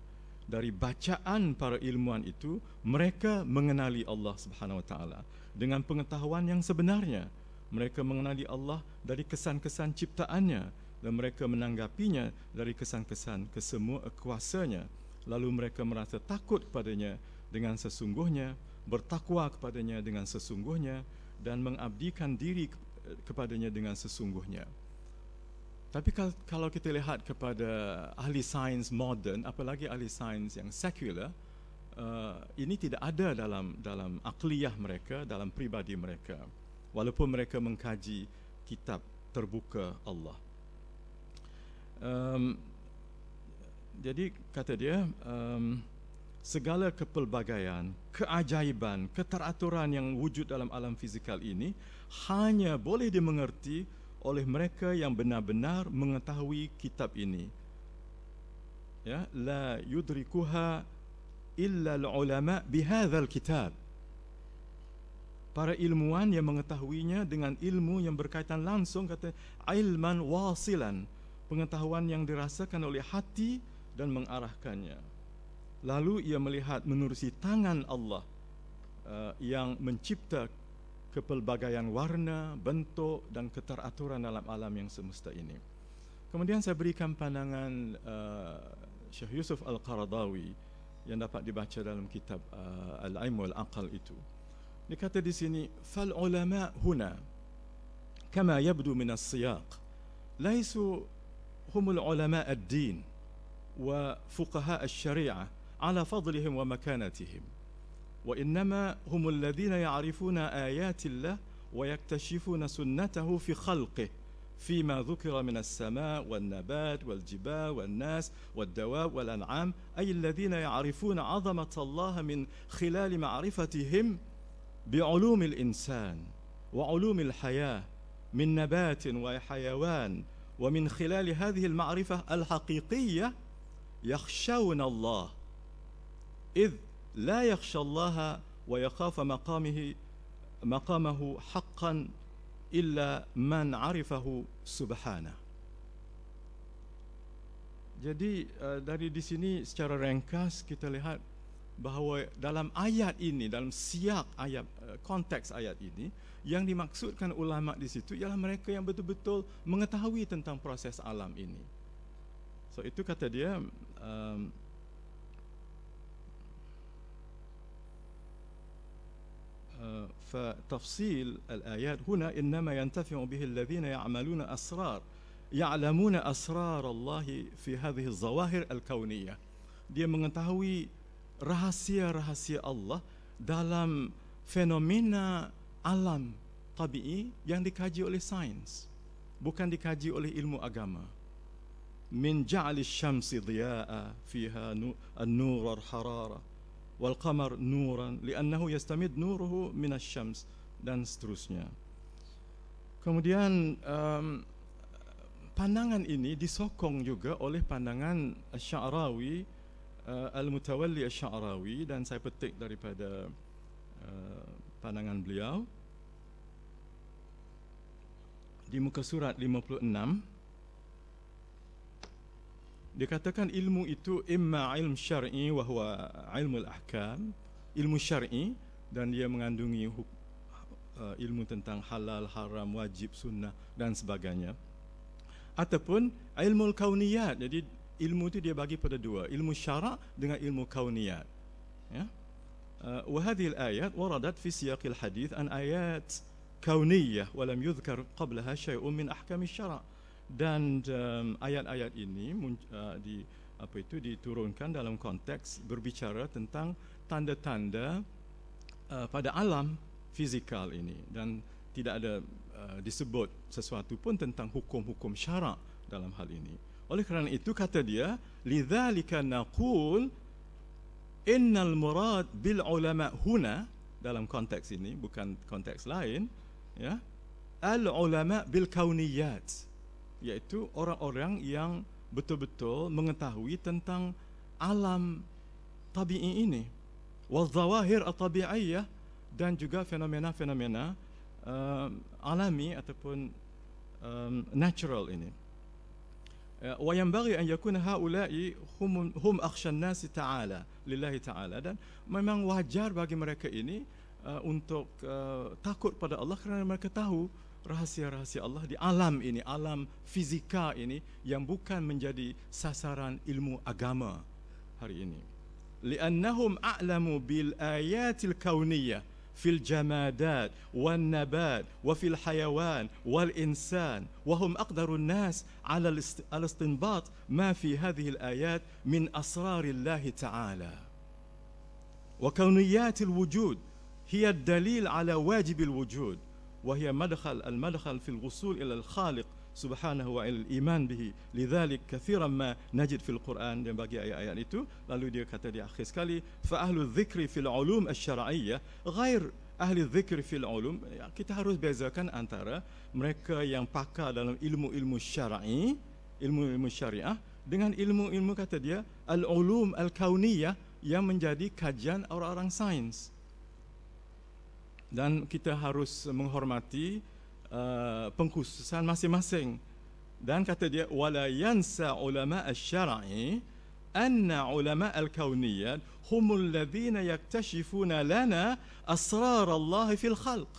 Dari bacaan para ilmuwan itu, mereka mengenali Allah Subhanahu Wa Taala dengan pengetahuan yang sebenarnya. Mereka mengenali Allah dari kesan-kesan ciptaannya dan mereka menanggapinya dari kesan-kesan kesemua kuasanya. Lalu mereka merasa takut kepadanya dengan sesungguhnya, bertakwa kepadanya dengan sesungguhnya, dan mengabdikan diri kepadanya dengan sesungguhnya. Tapi kalau kita lihat kepada ahli sains moden, apalagi ahli sains yang sekular, ini tidak ada dalam akliyah mereka, dalam pribadi mereka, walaupun mereka mengkaji kitab terbuka Allah. Jadi kata dia, segala kepelbagaian, keajaiban, keteraturan yang wujud dalam alam fizikal ini hanya boleh dimengerti oleh mereka yang benar-benar mengetahui kitab ini. Ya, la yudrikuha illa al-ulama bihadzal kitab. Para ilmuwan yang mengetahuinya dengan ilmu yang berkaitan langsung, kata ilman wasilan, pengetahuan yang dirasakan oleh hati dan mengarahkannya. Lalu ia melihat menerusi tangan Allah yang mencipta kepelbagaian warna, bentuk dan keteraturan dalam alam yang semesta ini. Kemudian saya berikan pandangan Syekh Yusuf Al-Qaradawi yang dapat dibaca dalam kitab Al-Ilm wal-Aql itu. Dia kata di sini, fal ulama huna kama yabdu min as-siyaq laisu humul ulama ad-din وفقهاء الشريعة على فضلهم ومكانتهم وإنما هم الذين يعرفون آيات الله ويكتشفون سنته في خلقه فيما ذكر من السماء والنبات والجبال والناس والدواب والأنعام أي الذين يعرفون عظمة الله من خلال معرفتهم بعلوم الإنسان وعلوم الحياة من نبات وحيوان ومن خلال هذه المعرفة الحقيقية يخشون الله إذ لا يخشى الله ويخاف مقامه حقا إلا من عرفه سبحانه. Jadi dari di sini secara ringkas kita lihat bahawa dalam ayat ini, dalam siak ayat, konteks ayat ini, yang dimaksudkan ulama di situ ialah mereka yang betul-betul mengetahui tentang proses alam ini. So itu kata dia, فتفصيل الآيات هنا إنما ينتفع به الذين يعلمون أسرار الله في هذه الظواهر الكونية. Dia mengetahui rahasia-rahasia Allah dalam fenomena alam tabi'i yang dikaji oleh sains, bukan dikaji oleh ilmu agama. من جعل الشمس ضياء فيها النور والحرارة والقمر نورا لأنه يستمد نوره من الشمس dan seterusnya. Kemudian pandangan ini disokong juga oleh pandangan Sya'rawi, Al-Mutawalli Sya'rawi, dan saya petik daripada pandangan beliau di muka surat 56. Dikatakan ilmu itu imma ilm syar'i wa huwa ilmu al-ahkam, ilmu syar'i, dan dia mengandungi ilmu tentang halal, haram, wajib, sunnah dan sebagainya. Ataupun ilmu al-kauniyat, jadi ilmu itu dia bagi pada dua, ilmu syarak dengan ilmu kauniyat. Ya. وهذه الآيات وردت في سياق الحديث عن آيات كونية ولم يذكر قبلها شيء من أحكام الشرع. Dan ayat-ayat ini diturunkan dalam konteks berbicara tentang tanda-tanda pada alam fizikal ini, dan tidak ada disebut sesuatu pun tentang hukum-hukum syarak dalam hal ini. Oleh kerana itu kata dia, lidzalika naqul innal murad bil ulama huna, dalam konteks ini bukan konteks lain, ya, al ulama bil kauniyat, iaitu orang-orang yang betul-betul mengetahui tentang alam tabi'i ini, wal zawahir at-tabi'iyyah, dan juga fenomena-fenomena alami ataupun natural ini. وينبغي أن يكون هؤلاء هم أخشى الناس تعالى لله تعالى, dan memang wajar bagi mereka ini untuk takut pada Allah kerana mereka tahu rahsia-rahsia Allah di alam ini, alam fizika ini yang bukan menjadi sasaran ilmu agama hari ini. لأنهم أعلموا بالآيات الكونية في الجمادات والنبات وفي الحيوان والإنسان وهم أقدر الناس على الاستنباط ما في هذه الآيات من أسرار الله تعالى. وكونيات الوجود هي الدليل على واجب الوجود، وهي المدخل في الوصول إلى الخالق سبحانه وإلى الإيمان به. لذلك كثيرا ما نجد في القرآن dan bagi ayat-ayat itu, lalu dia kata di akhir sekali, فأهل الذكر في العلوم الشرعية غير أهل الذكر في العلوم. Kita harus bezakan antara mereka yang pakar dalam ilmu-ilmu syar'i, ilmu-ilmu syariah, dengan ilmu-ilmu kata dia al-ulum al-kauniyah yang menjadi kajian orang-orang sains. Dan kita harus menghormati pengkhususan masing-masing. Dan kata dia, wala yansa ulama asy-syar'i anna ulama al-kauniyat humul ladzina yaktashifuna lana asrar Allah fil khalq.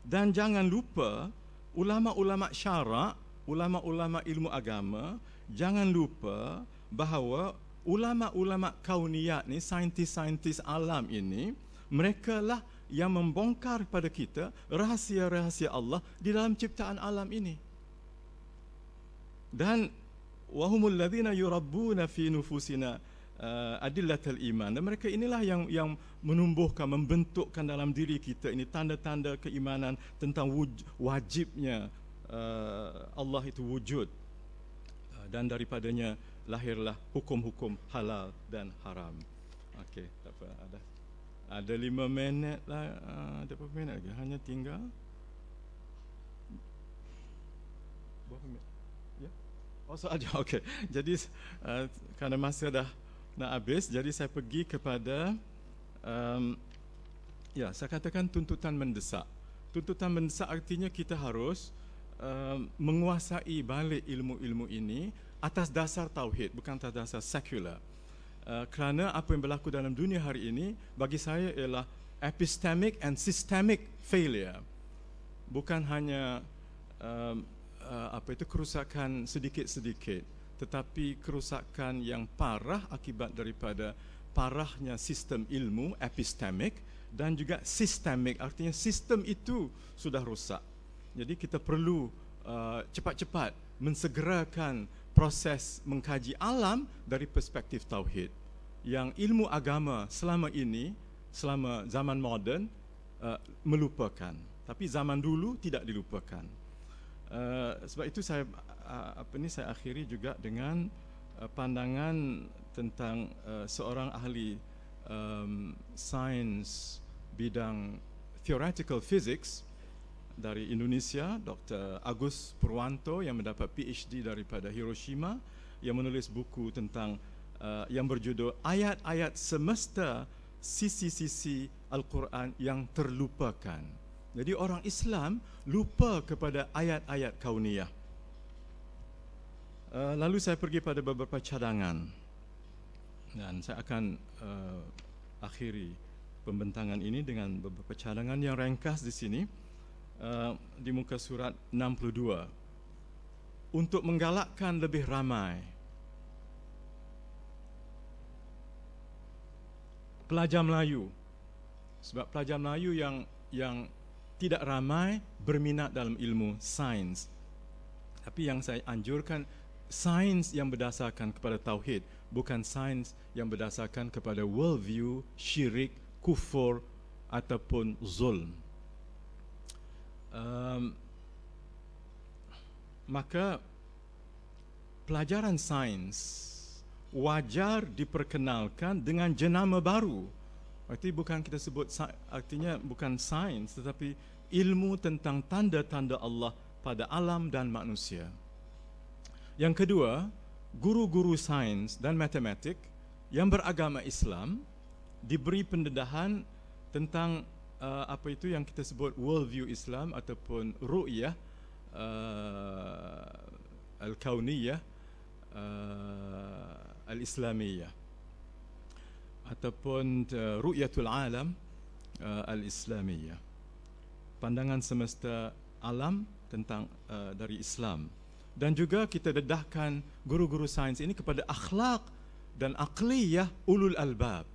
Dan jangan lupa ulama-ulama syarak, ulama-ulama ilmu agama, jangan lupa bahawa ulama-ulama kauniyat ni, saintis-saintis alam ini, mereka lah yang membongkar pada kita rahsia-rahsia Allah di dalam ciptaan alam ini. Dan wahumul ladzina yurabbuna fi nufusina adillatul iman. Dan mereka inilah yang menumbuhkan, membentukkan dalam diri kita ini tanda-tanda keimanan tentang wajibnya Allah itu wujud, dan daripadanya lahirlah hukum-hukum halal dan haram. Okey, tak apa, ada 5 minit lah, ada berapa minit lagi? Hanya tinggal berapa minit? Ya? Oh, soal aja. Okey. Jadi kerana masa dah nak habis, jadi saya pergi kepada ya, saya katakan tuntutan mendesak. Tuntutan mendesak artinya kita harus menguasai balik ilmu-ilmu ini atas dasar tauhid, bukan atas dasar sekular. Kerana apa yang berlaku dalam dunia hari ini bagi saya ialah epistemic and systemic failure. Bukan hanya kerusakan sedikit-sedikit, tetapi kerusakan yang parah akibat daripada parahnya sistem ilmu epistemic, dan juga sistemik, artinya sistem itu sudah rosak. Jadi kita perlu cepat-cepat mensegerakan proses mengkaji alam dari perspektif tauhid, yang ilmu agama selama ini, selama zaman moden, melupakan, tapi zaman dulu tidak dilupakan. Sebab itu saya akhiri juga dengan pandangan tentang seorang ahli sains bidang theoretical physics dari Indonesia, Dr. Agus Purwanto, yang mendapat PhD daripada Hiroshima, yang menulis buku tentang yang berjudul Ayat-ayat Semesta Sisi-sisi Al-Quran yang Terlupakan. Jadi orang Islam lupa kepada ayat-ayat kauniyah. Lalu saya pergi pada beberapa cadangan, dan saya akan akhiri pembentangan ini dengan beberapa cadangan yang ringkas di sini. Di muka surat 62, untuk menggalakkan lebih ramai pelajar Melayu. Sebab pelajar Melayu yang tidak ramai berminat dalam ilmu sains. Tapi yang saya anjurkan, sains yang berdasarkan kepada tauhid, bukan sains yang berdasarkan kepada worldview, syirik, kufur ataupun zulm. Maka pelajaran sains wajar diperkenalkan dengan jenama baru. Arti bukan kita sebut, artinya bukan sains, tetapi ilmu tentang tanda-tanda Allah pada alam dan manusia. Yang kedua, guru-guru sains dan matematik yang beragama Islam diberi pendedahan tentang apa itu yang kita sebut worldview Islam ataupun ru'yah al-kauniyah al-islamiyah ataupun ru'yatul alam al-islamiyah, pandangan semesta alam tentang dari Islam. Dan juga kita dedahkan guru-guru sains ini kepada akhlak dan aqliyah ulul albab.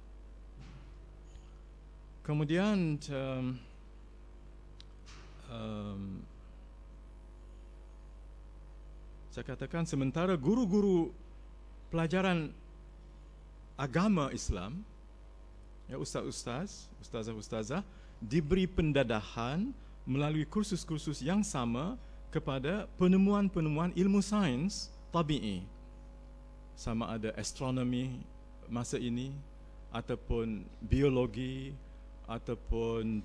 Kemudian saya katakan sementara guru-guru pelajaran agama Islam, ya, ustaz-ustaz, ustazah-ustazah diberi pendedahan melalui kursus-kursus yang sama kepada penemuan-penemuan ilmu sains tabi'i, sama ada astronomi masa ini ataupun biologi ataupun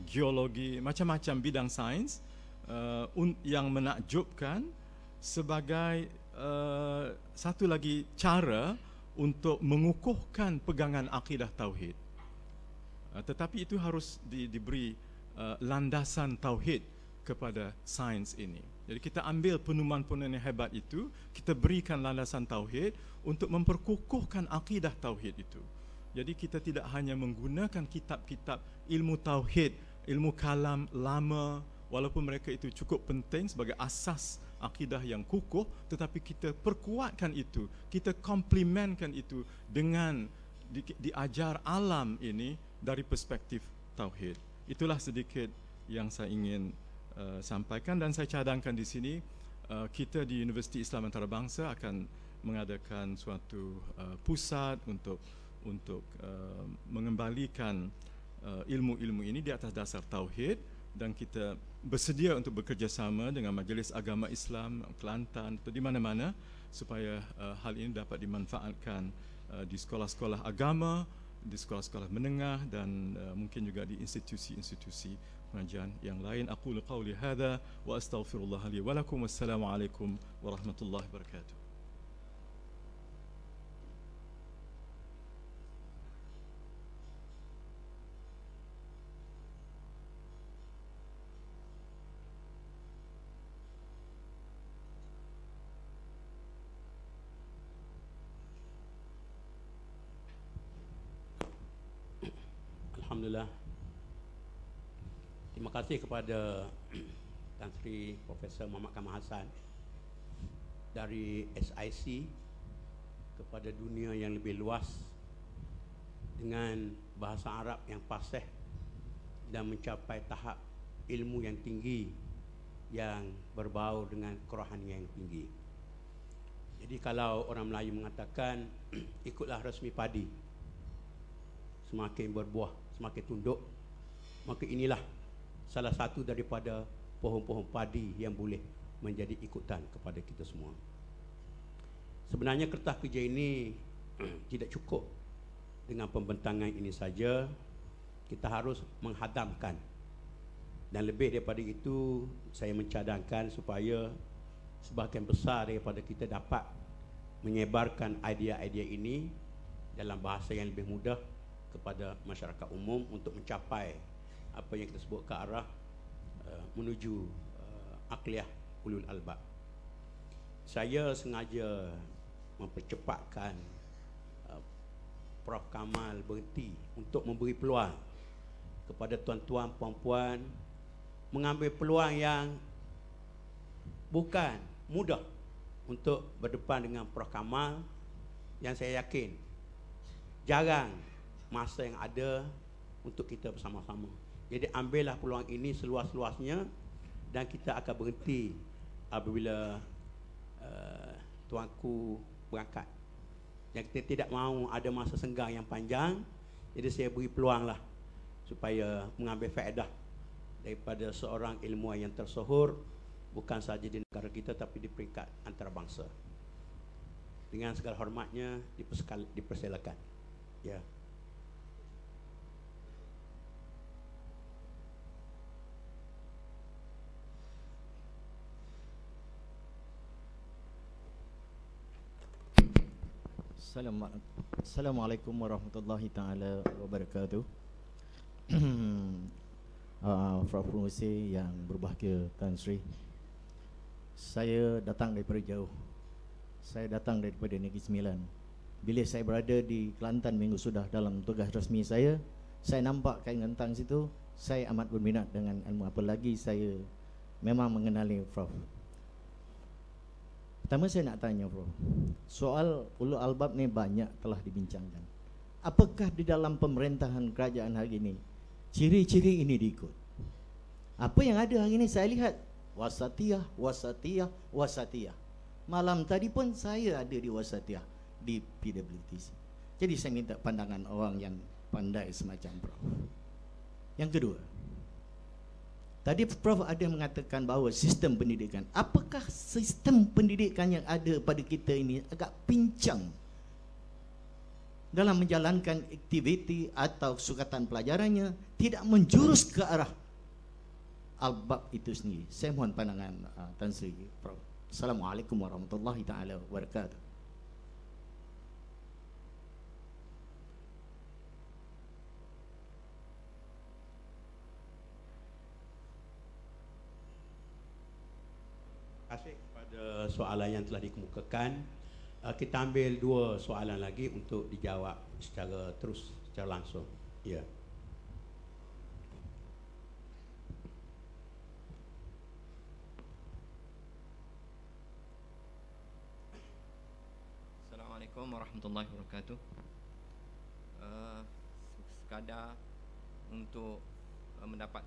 geologi, macam-macam bidang sains yang menakjubkan sebagai satu lagi cara untuk mengukuhkan pegangan akidah tauhid. Tetapi itu harus diberi landasan tauhid kepada sains ini. Jadi kita ambil penemuan-penemuan yang hebat itu, kita berikan landasan tauhid untuk memperkukuhkan akidah tauhid itu. Jadi kita tidak hanya menggunakan kitab-kitab ilmu tauhid, ilmu kalam lama, walaupun mereka itu cukup penting sebagai asas akidah yang kukuh, tetapi kita perkuatkan itu, kita komplementkan itu dengan diajar alam ini dari perspektif tauhid. Itulah sedikit yang saya ingin sampaikan, dan saya cadangkan di sini kita di Universiti Islam Antarabangsa akan mengadakan suatu pusat untuk mengembalikan ilmu-ilmu ini di atas dasar tauhid, dan kita bersedia untuk bekerjasama dengan Majlis Agama Islam Kelantan atau di mana-mana supaya hal ini dapat dimanfaatkan di sekolah-sekolah agama, di sekolah-sekolah menengah, dan mungkin juga di institusi-institusi pengajian yang lain. Aqulu qawli hadha wa astaghfirullah li wa lakum. Wassalamualaikum warahmatullahi wabarakatuh. Alhamdulillah. Terima kasih kepada Tan Sri Profesor Muhammad Kamal Hassan dari SIC kepada dunia yang lebih luas dengan bahasa Arab yang fasih dan mencapai tahap ilmu yang tinggi yang berbau dengan kerohanian yang tinggi. Jadi kalau orang Melayu mengatakan ikutlah resmi padi, semakin berbuah, semakin tunduk, maka inilah salah satu daripada pohon-pohon padi yang boleh menjadi ikutan kepada kita semua. Sebenarnya kertas kerja ini tidak cukup dengan pembentangan ini saja, kita harus menghadamkan. Dan lebih daripada itu, saya mencadangkan supaya sebahagian besar daripada kita dapat menyebarkan idea-idea ini dalam bahasa yang lebih mudah kepada masyarakat umum untuk mencapai apa yang kita sebut ke arah menuju akliyah ulul albab. Saya sengaja mempercepatkan Prof Kamal berhenti untuk memberi peluang kepada tuan-tuan puan-puan mengambil peluang yang bukan mudah untuk berdepan dengan Prof Kamal, yang saya yakin jarang masa yang ada untuk kita bersama-sama. Jadi ambillah peluang ini seluas-luasnya, dan kita akan berhenti apabila tuanku berangkat. Yang kita tidak mahu ada masa senggang yang panjang, jadi saya beri peluang lah supaya mengambil faedah daripada seorang ilmuwan yang tersohor, bukan saja di negara kita tapi di peringkat antarabangsa. Dengan segala hormatnya dipersilakan. Ya. Assalamualaikum warahmatullahi taala wabarakatuh. Prof. Pengurusi yang berbahagia, Tan Sri, saya datang daripada jauh. Saya datang daripada Negeri Sembilan. Bila saya berada di Kelantan minggu sudah dalam tugas rasmi saya nampak kain gentang situ. Saya amat berminat dengan ilmu, apalagi saya memang mengenali Prof. Pertama saya nak tanya Prof, soal ulul albab ni banyak telah dibincangkan. Apakah di dalam pemerintahan kerajaan hari ini ciri-ciri ini diikut? Apa yang ada hari ini saya lihat wasatiyah, wasatiyah, wasatiyah. Malam tadi pun saya ada di wasatiyah di PWTC. Jadi saya minta pandangan orang yang pandai semacam Prof. Yang kedua, tadi Prof ada mengatakan bahawa sistem pendidikan. Apakah sistem pendidikan yang ada pada kita ini agak pincang dalam menjalankan aktiviti atau sukatan pelajarannya, tidak menjurus ke arah albab itu sendiri? Saya mohon pandangan Tan Sri, Prof. Assalamualaikum warahmatullahi taala wabarakatuh. Terima kasih kepada soalan yang telah dikemukakan. Kita ambil dua soalan lagi untuk dijawab secara langsung. Ya. Assalamualaikum warahmatullahi wabarakatuh. Sekadar untuk mendapat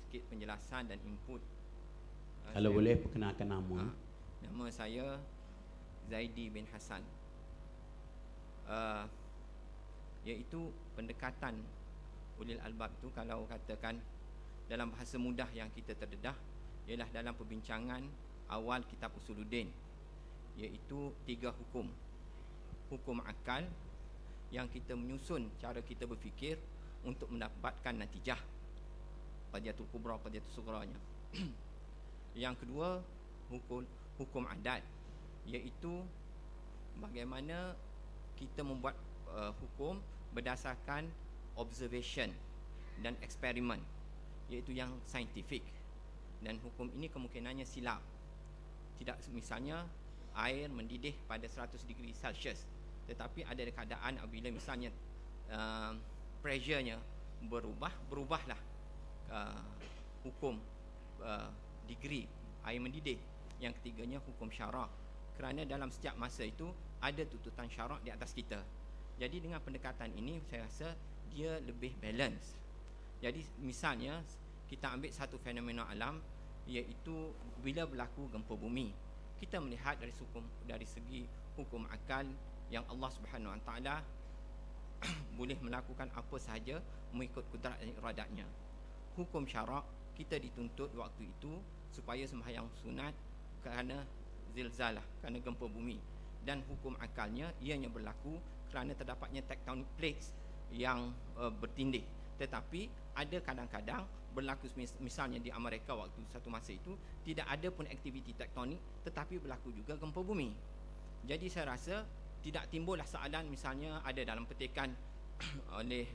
sikit penjelasan dan input. Kalau boleh perkenalkan nama. Nama saya Zaidi bin Hassan. Iaitu pendekatan ulil albab itu, kalau katakan dalam bahasa mudah yang kita terdedah, ialah dalam perbincangan awal kitab Usuluddin, iaitu 3 hukum. Hukum akal yang kita menyusun cara kita berfikir untuk mendapatkan natijah, qadiyatul kubra, qadiyatul sugranya. Yang kedua, hukum adat, iaitu bagaimana kita membuat hukum berdasarkan observation dan eksperimen, iaitu yang saintifik. Dan hukum ini kemungkinannya silap. Tidak, misalnya air mendidih pada 100 degree Celsius, tetapi ada keadaan apabila misalnya pressure-nya berubahlah hukum degree air mendidih. Yang ketiganya hukum syarak, kerana dalam setiap masa itu ada tuntutan syarak di atas kita. Jadi dengan pendekatan ini saya rasa dia lebih balance. Jadi misalnya kita ambil satu fenomena alam, iaitu bila berlaku gempa bumi, kita melihat dari segi hukum akal yang Allah Subhanahu Wa Taala boleh melakukan apa sahaja mengikut kudrat dan iradatnya. Hukum syarak, kita dituntut waktu itu supaya sembahyang sunat kerana zilzalah, kerana gempa bumi. Dan hukum akalnya ianya berlaku kerana terdapatnya tectonic plates yang bertindih. Tetapi ada kadang-kadang berlaku, misalnya di Amerika waktu satu masa itu tidak ada pun aktiviti tektonik, tetapi berlaku juga gempa bumi. Jadi saya rasa tidak timbullah soalan misalnya ada dalam petikan oleh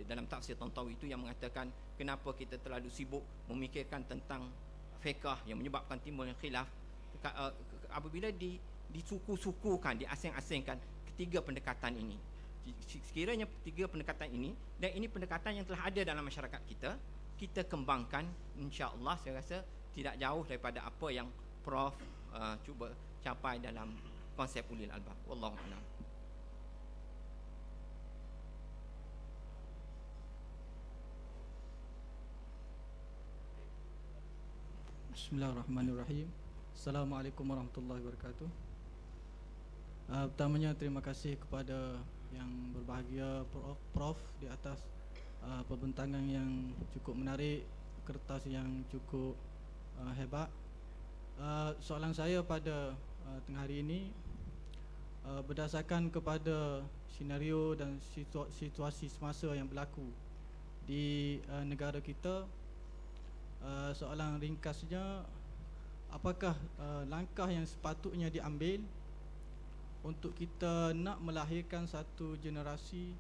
dalam tafsir Tantawi itu yang mengatakan kenapa kita terlalu sibuk memikirkan tentang fiqh yang menyebabkan timbulnya khilaf apabila disuku-sukukan, diasing-asingkan ketiga pendekatan ini. Sekiranya tiga pendekatan ini, dan ini pendekatan yang telah ada dalam masyarakat kita, kita kembangkan, insya-Allah saya rasa tidak jauh daripada apa yang Prof cuba capai dalam konsep ulil albab. Wallahu a'lam. Bismillahirrahmanirrahim. Assalamualaikum warahmatullahi wabarakatuh. Pertamanya terima kasih kepada yang berbahagia Prof di atas pembentangan yang cukup menarik, kertas yang cukup hebat. Soalan saya pada tengah hari ini, berdasarkan kepada senario dan situasi semasa yang berlaku di negara kita, soalan ringkasnya, apakah langkah yang sepatutnya diambil untuk kita nak melahirkan satu generasi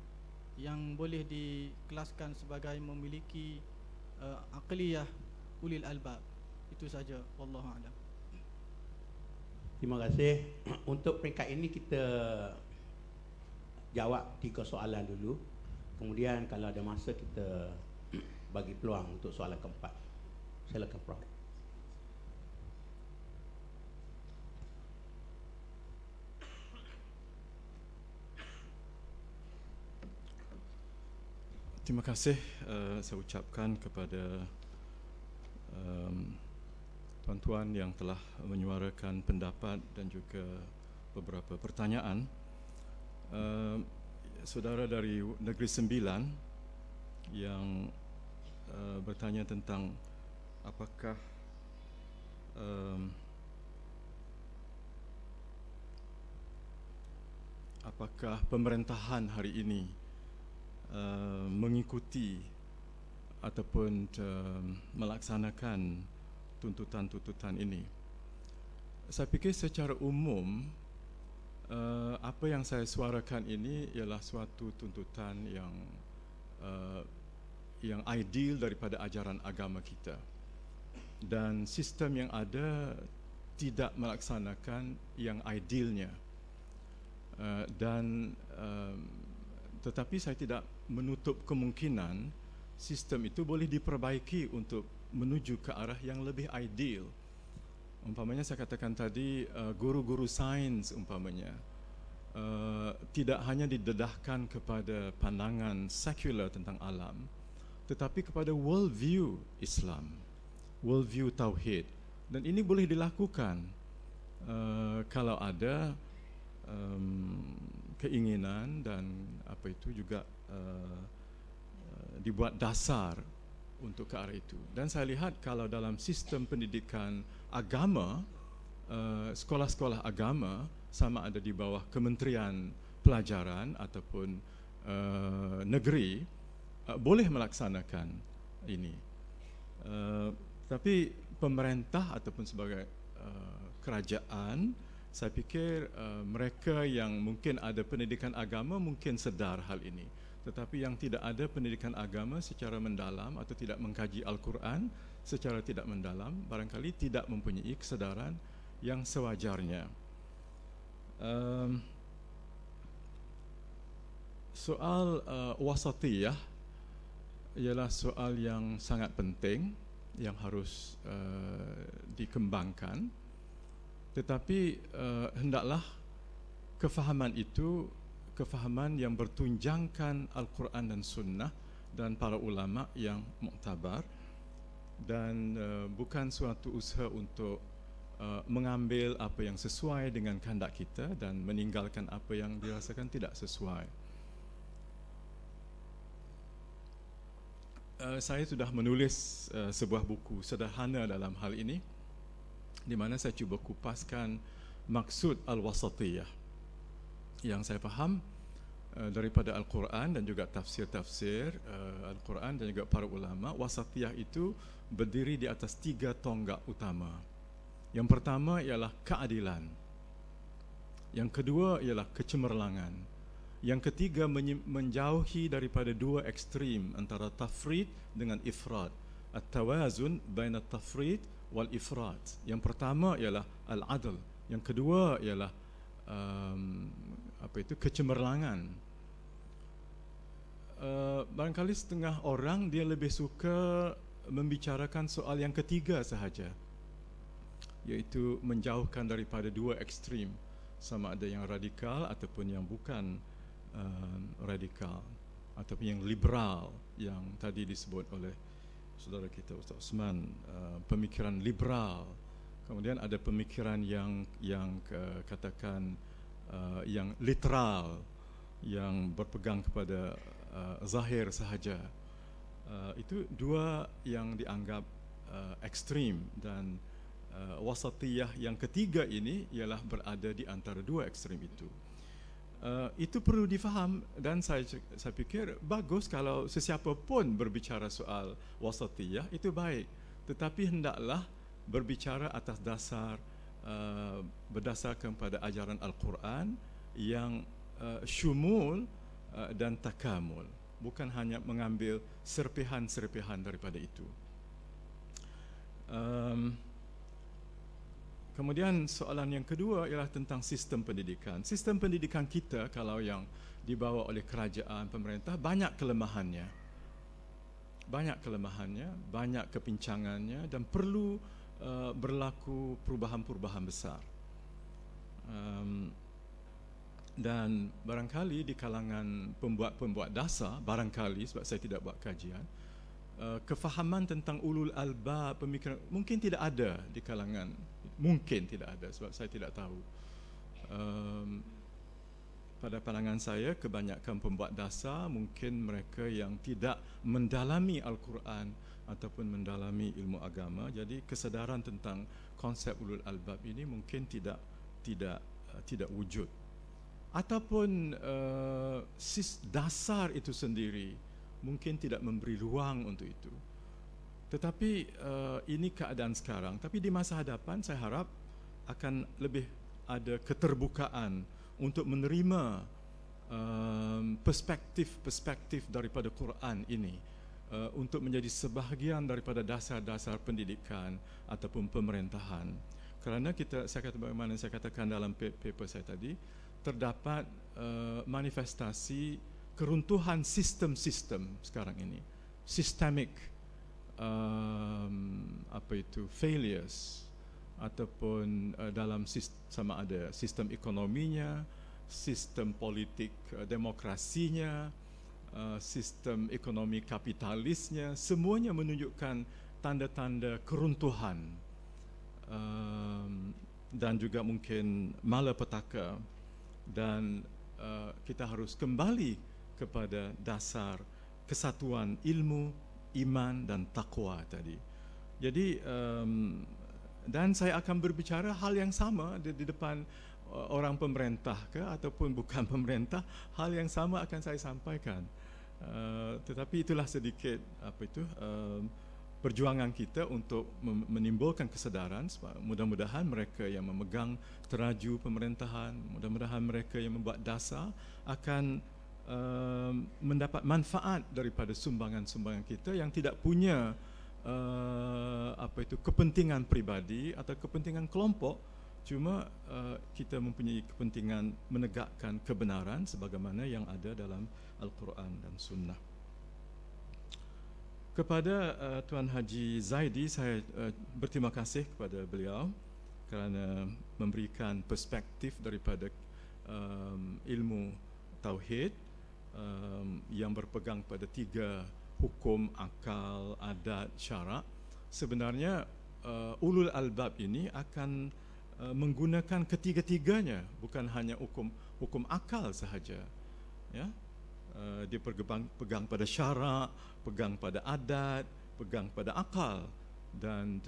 yang boleh dikelaskan sebagai memiliki aqliyah ulil albab? Itu saja, wallahu a'lam. Terima kasih. Untuk peringkat ini kita jawab 3 soalan dulu. Kemudian kalau ada masa kita bagi peluang untuk soalan keempat. Silakan Prof. Terima kasih saya ucapkan kepada tuan-tuan yang telah menyuarakan pendapat dan juga beberapa pertanyaan. Saudara dari Negeri Sembilan yang bertanya tentang apakah pemerintahan hari ini mengikuti ataupun melaksanakan tuntutan-tuntutan ini. Saya fikir secara umum apa yang saya suarakan ini ialah suatu tuntutan yang ideal daripada ajaran agama kita, dan sistem yang ada tidak melaksanakan yang idealnya, tetapi saya tidak menutup kemungkinan sistem itu boleh diperbaiki untuk menuju ke arah yang lebih ideal. Umpamanya saya katakan tadi, guru-guru sains umpamanya tidak hanya didedahkan kepada pandangan sekular tentang alam, tetapi kepada world view Islam, world view Tauhid. Dan ini boleh dilakukan kalau ada keinginan dan apa itu juga dibuat dasar untuk ke arah itu. Dan saya lihat kalau dalam sistem pendidikan agama, sekolah-sekolah agama sama ada di bawah Kementerian Pelajaran ataupun negeri, boleh melaksanakan ini. Tapi pemerintah ataupun sebagai kerajaan, saya fikir mereka yang mungkin ada pendidikan agama mungkin sedar hal ini. Tetapi yang tidak ada pendidikan agama secara mendalam atau tidak mengkaji Al-Quran secara tidak mendalam, barangkali tidak mempunyai kesedaran yang sewajarnya. Soal wasatiyah ialah soal yang sangat penting yang harus dikembangkan. Tetapi hendaklah kefahaman itu kefahaman yang bertunjangkan Al-Quran dan Sunnah dan para ulama yang muktabar, dan bukan suatu usaha untuk mengambil apa yang sesuai dengan kehendak kita dan meninggalkan apa yang dirasakan tidak sesuai. Saya sudah menulis sebuah buku sederhana dalam hal ini, di mana saya cuba kupaskan maksud al-wasatiyah. Yang saya faham daripada Al-Quran dan juga tafsir-tafsir Al-Quran dan juga para ulama, wasatiyah itu berdiri di atas 3 tonggak utama. Yang pertama ialah keadilan, yang kedua ialah kecemerlangan, yang ketiga menjauhi daripada 2 ekstrim antara tafrid dengan ifrat, at-tawazun baina at-tafrid wal ifrat. Yang pertama ialah al-adl, yang kedua ialah kecemerlangan. Barangkali setengah orang dia lebih suka membicarakan soal yang ketiga sahaja, iaitu menjauhkan daripada 2 ekstrim, sama ada yang radikal ataupun yang bukan radikal, ataupun yang liberal yang tadi disebut oleh saudara kita Ustaz Osman, pemikiran liberal. Kemudian ada pemikiran yang katakan yang literal, yang berpegang kepada zahir sahaja. Itu dua yang dianggap ekstrim, dan wasatiyah yang ketiga ini ialah berada di antara dua ekstrim itu. Itu perlu difaham, dan saya fikir bagus kalau sesiapa pun berbicara soal wasatiyah, itu baik. Tetapi hendaklah berbicara atas dasar berdasarkan pada ajaran Al-Quran yang syumul dan takamul, bukan hanya mengambil serpihan-serpihan daripada itu. Kemudian soalan yang kedua ialah tentang sistem pendidikan. Sistem pendidikan kita kalau yang dibawa oleh kerajaan, pemerintah, banyak kelemahannya. Banyak kepincangannya, dan perlu berlaku perubahan-perubahan besar. Dan barangkali di kalangan pembuat dasar, barangkali sebab saya tidak buat kajian, kefahaman tentang ulul albab, pemikiran mungkin tidak ada di kalangan, mungkin tidak ada sebab saya tidak tahu. Pada pandangan saya, kebanyakan pembuat dasar mungkin mereka yang tidak mendalami Al-Quran ataupun mendalami ilmu agama, jadi kesedaran tentang konsep ulul albab ini mungkin tidak wujud. Ataupun dasar itu sendiri mungkin tidak memberi ruang untuk itu. Tetapi ini keadaan sekarang. Tapi di masa hadapan saya harap akan lebih ada keterbukaan untuk menerima perspektif daripada Quran ini, untuk menjadi sebahagian daripada dasar-dasar pendidikan ataupun pemerintahan. Kerana saya kata bagaimana saya katakan dalam paper saya tadi, terdapat manifestasi keruntuhan sistem-sistem sekarang ini, systemic failures, ataupun dalam sama ada sistem ekonominya, sistem politik demokrasinya, sistem ekonomi kapitalisnya, semuanya menunjukkan tanda-tanda keruntuhan, dan juga mungkin malapetaka. Dan kita harus kembali kepada dasar kesatuan ilmu, iman dan takwa tadi. Jadi dan saya akan berbicara hal yang sama di depan orang pemerintah ke ataupun bukan pemerintah, hal yang sama akan saya sampaikan. Tetapi itulah sedikit perjuangan kita untuk menimbulkan kesedaran. Mudah-mudahan mereka yang memegang teraju pemerintahan, mudah-mudahan mereka yang membuat dasar akan mendapat manfaat daripada sumbangan-sumbangan kita yang tidak punya kepentingan pribadi atau kepentingan kelompok. Cuma kita mempunyai kepentingan menegakkan kebenaran sebagaimana yang ada dalam Al-Quran dan Sunnah. Kepada Tuan Haji Zaidi, saya berterima kasih kepada beliau kerana memberikan perspektif daripada ilmu tauhid yang berpegang pada 3 hukum, akal, adat, syarak. Sebenarnya ulul albab ini akan menggunakan ketiga-tiganya, bukan hanya hukum akal sahaja, ya. Dia pegang pada syarak, pegang pada adat, pegang pada akal. Dan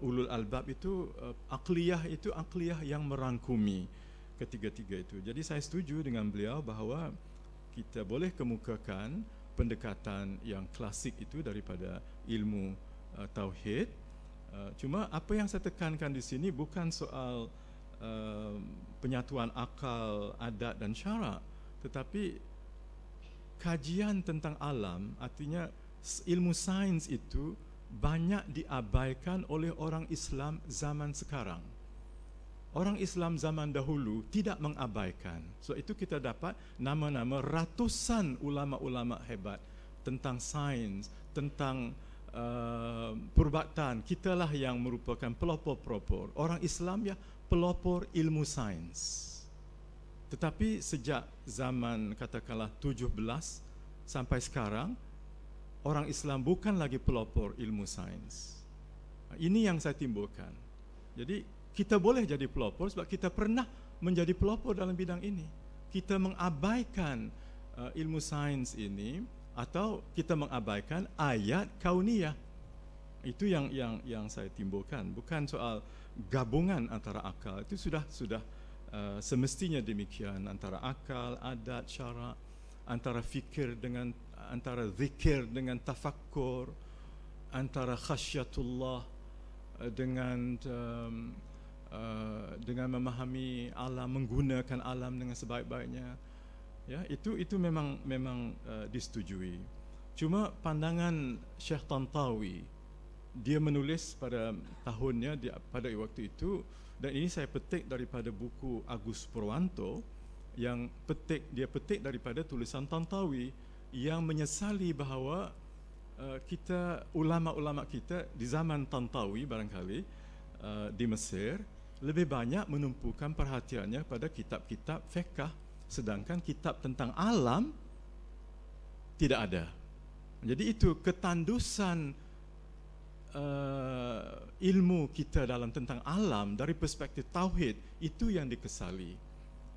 ulul albab itu akliyah yang merangkumi ketiga-tiga itu. Jadi saya setuju dengan beliau bahawa kita boleh kemukakan pendekatan yang klasik itu daripada ilmu tauhid. Cuma apa yang saya tekankan di sini bukan soal penyatuan akal, adat dan syarak, tetapi kajian tentang alam, artinya ilmu sains itu banyak diabaikan oleh orang Islam zaman sekarang. Orang Islam zaman dahulu tidak mengabaikan. So itu kita dapat nama-nama ratusan ulama-ulama hebat tentang sains, tentang perubatan. Kitalah yang merupakan pelopor-pelopor. Orang Islam ya pelopor ilmu sains. Tetapi sejak zaman katakanlah 17 sampai sekarang, orang Islam bukan lagi pelopor ilmu sains. Ini yang saya timbulkan. Jadi kita boleh jadi pelopor sebab kita pernah menjadi pelopor dalam bidang ini. Kita mengabaikan ilmu sains ini atau kita mengabaikan ayat kauniyah. Itu yang saya timbulkan. Bukan soal gabungan antara akal. Itu sudah semestinya demikian, antara akal, adat, syarak, antara fikir dengan antara zikir dengan tafakkur, antara khasyatullah dengan memahami alam, menggunakan alam dengan sebaik-baiknya. Ya, itu memang disetujui. Cuma pandangan Syekh Tantawi, dia menulis pada tahunnya pada waktu itu, dan ini saya petik daripada buku Agus Purwanto yang dia petik daripada tulisan Tantawi yang menyesali bahawa kita ulama-ulama kita di zaman Tantawi barangkali di Mesir lebih banyak menumpukan perhatiannya pada kitab-kitab fiqh, sedangkan kitab tentang alam tidak ada. Jadi itu ketandusan ilmu kita dalam tentang alam dari perspektif tauhid, itu yang dikesali.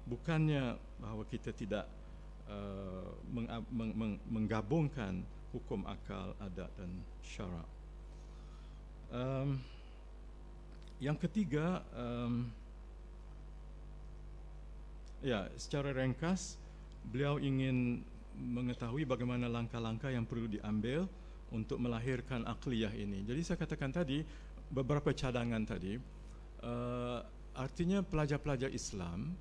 Bukannya bahawa kita tidak menggabungkan hukum akal, adat dan syarak. Yang ketiga, ya, secara ringkas beliau ingin mengetahui bagaimana langkah-langkah yang perlu diambil untuk melahirkan akliyah ini. Jadi saya katakan tadi beberapa cadangan tadi, artinya pelajar-pelajar Islam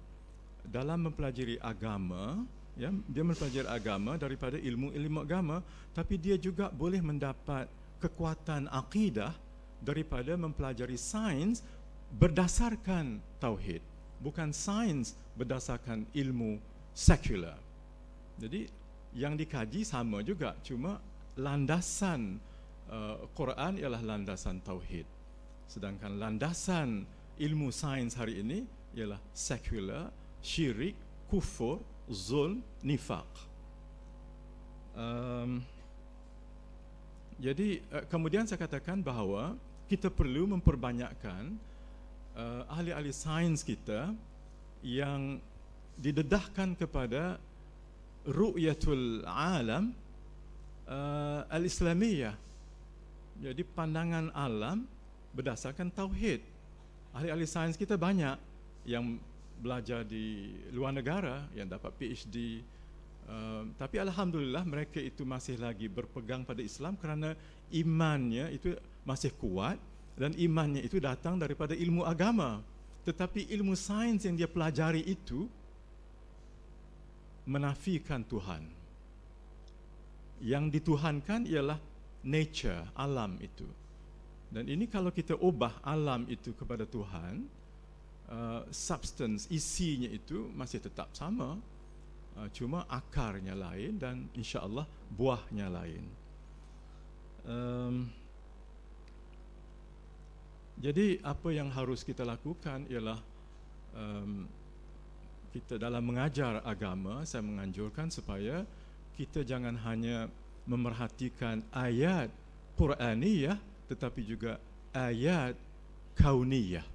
dalam mempelajari agama, ya, dia mempelajari agama daripada ilmu agama, tapi dia juga boleh mendapat kekuatan akidah daripada mempelajari sains berdasarkan tauhid, bukan sains berdasarkan ilmu sekular. Jadi yang dikaji sama juga, cuma landasan Quran ialah landasan tauhid, sedangkan landasan ilmu sains hari ini ialah sekular, syirik, kufur, zulm, nifaq. Jadi kemudian saya katakan bahawa kita perlu memperbanyakkan ahli-ahli sains kita yang didedahkan kepada ru'yatul alam al-islamiyah. Jadi pandangan alam berdasarkan tauhid. Ahli-ahli sains kita banyak yang belajar di luar negara, yang dapat PhD, tapi alhamdulillah mereka itu masih lagi berpegang pada Islam kerana imannya itu masih kuat, dan imannya itu datang daripada ilmu agama. Tetapi ilmu sains yang dia pelajari itu menafikan Tuhan. Yang dituhankan ialah nature, alam itu. Dan ini kalau kita ubah alam itu kepada Tuhan, substance, isinya itu masih tetap sama, cuma akarnya lain dan insya-Allah buahnya lain. Jadi apa yang harus kita lakukan ialah kita dalam mengajar agama, saya menganjurkan supaya kita jangan hanya memerhatikan ayat Quraniyah, tetapi juga ayat kauniyah.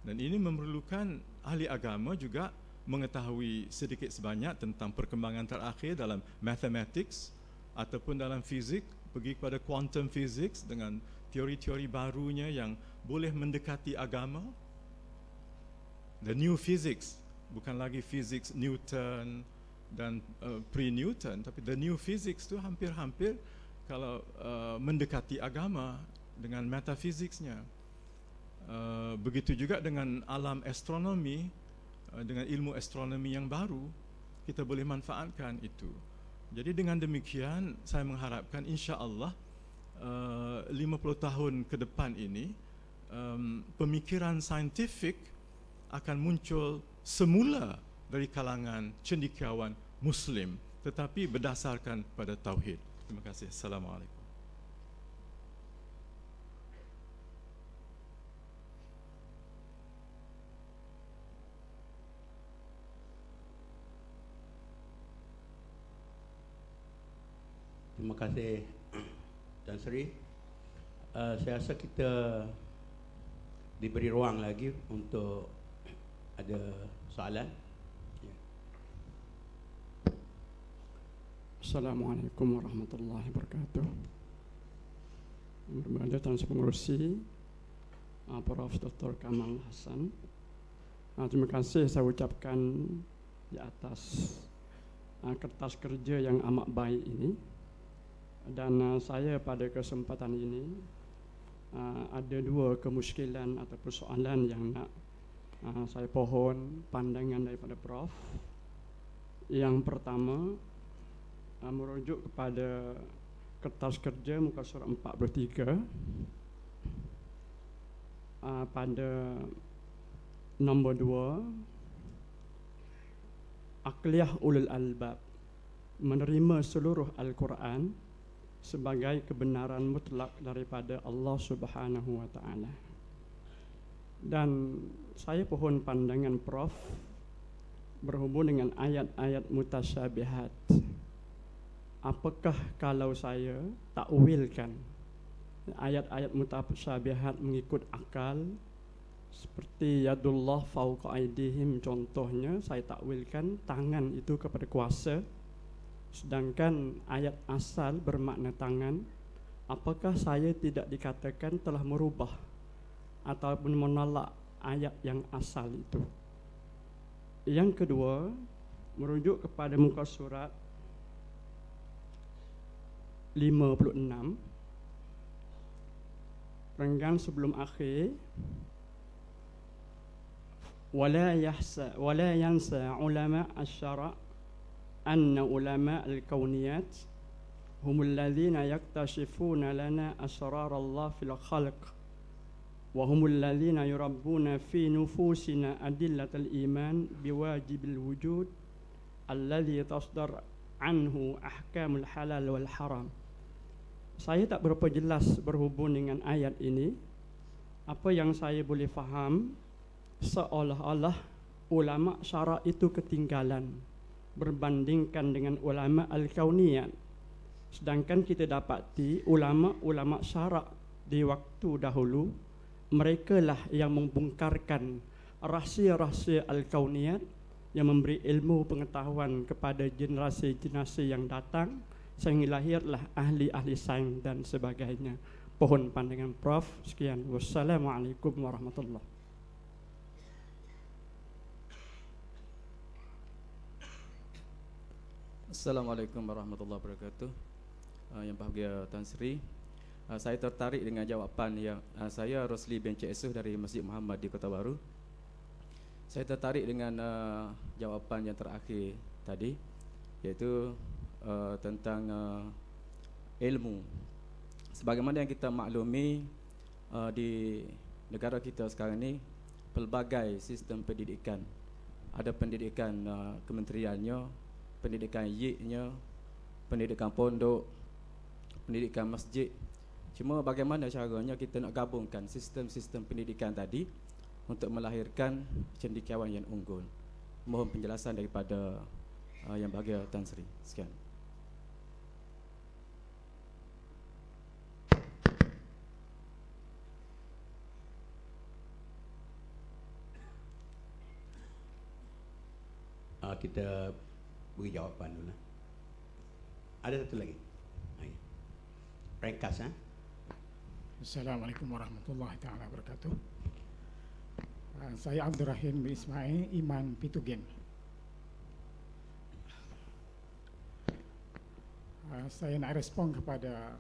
Dan ini memerlukan ahli agama juga mengetahui sedikit sebanyak tentang perkembangan terakhir dalam mathematics ataupun dalam fizik, pergi kepada quantum physics dengan teori-teori barunya yang boleh mendekati agama. The new physics, bukan lagi physics Newton dan pre-Newton, tapi the new physics itu hampir-hampir kalau mendekati agama dengan metaphysicsnya. Begitu juga dengan alam astronomi, dengan ilmu astronomi yang baru, kita boleh manfaatkan itu. Jadi dengan demikian saya mengharapkan insya-Allah 50 tahun ke depan ini pemikiran saintifik akan muncul semula dari kalangan cendekiawan Muslim, tetapi berdasarkan pada tauhid. Terima kasih. Assalamualaikum. Terima kasih Tan Sri, saya rasa kita diberi ruang lagi untuk ada soalan. Ya. Assalamualaikum warahmatullahi wabarakatuh. Berada Tan Sri Pengurusi, Prof. Dr. Kamal Hasan. Terima kasih saya ucapkan di atas kertas kerja yang amat baik ini. Dan saya pada kesempatan ini ada dua kemuskilan atau persoalan yang nak saya pohon pandangan daripada Prof. Yang pertama, merujuk kepada kertas kerja muka surat 43 pada nombor 2, Aqliyah Ulul Albab menerima seluruh Al-Quran sebagai kebenaran mutlak daripada Allah Subhanahu wa taala. Dan saya pohon pandangan Prof berhubung dengan ayat-ayat mutasyabihat. Apakah kalau saya takwilkan ayat-ayat mutasyabihat mengikut akal, seperti yadullah fauqa aidihim contohnya, saya takwilkan tangan itu kepada kuasa, sedangkan ayat asal bermakna tangan, apakah saya tidak dikatakan telah merubah ataupun menolak ayat yang asal itu? Yang kedua, merujuk kepada muka surat 56, renggan sebelum akhir, wala yansa ulama asy-syara' anna ulama al-kauniyat humul ladzina yaktashifuna lana asrar Allah fil khalq wa humul ladzina yurabbuna fi nufusina adillatal iman biwajibil wujud alladzi tasdar anhu ahkamul halal wal haram. Saya tak berapa jelas berhubung dengan ayat ini. Apa yang saya boleh faham, seolah-olah ulama syara' itu ketinggalan berbandingkan dengan ulama al-kauniyat. Sedangkan kita dapati ulama-ulama syara' di waktu dahulu, mereka lah yang membongkarkan rahsia-rahsia al-kauniyat, yang memberi ilmu pengetahuan kepada generasi-generasi yang datang, sehingga lahirlah ahli-ahli sains dan sebagainya. Pohon pandangan Prof. Sekian. Wassalamualaikum warahmatullahi. Assalamualaikum warahmatullahi wabarakatuh. Yang bahagia Tan Sri, saya tertarik dengan jawapan yang saya Rosli bin Cik Esuh dari Masjid Muhammad di Kota Baru. Saya tertarik dengan jawapan yang terakhir tadi, iaitu tentang ilmu. Sebagaimana yang kita maklumi, di negara kita sekarang ini pelbagai sistem pendidikan. Ada pendidikan kementeriannya, pendidikan YIK-nya, pendidikan pondok, pendidikan masjid. Cuma bagaimana caranya kita nak gabungkan sistem-sistem pendidikan tadi untuk melahirkan cendekiawan yang unggul? Mohon penjelasan daripada yang bahagia Tan Sri. Sekian. Kita beri jawapan dulu. Ada satu lagi. Ringkas. Assalamualaikum warahmatullahi taala wabarakatuh. Saya Abdul Rahim bin Ismail Iman Pitugen. Saya nak respon kepada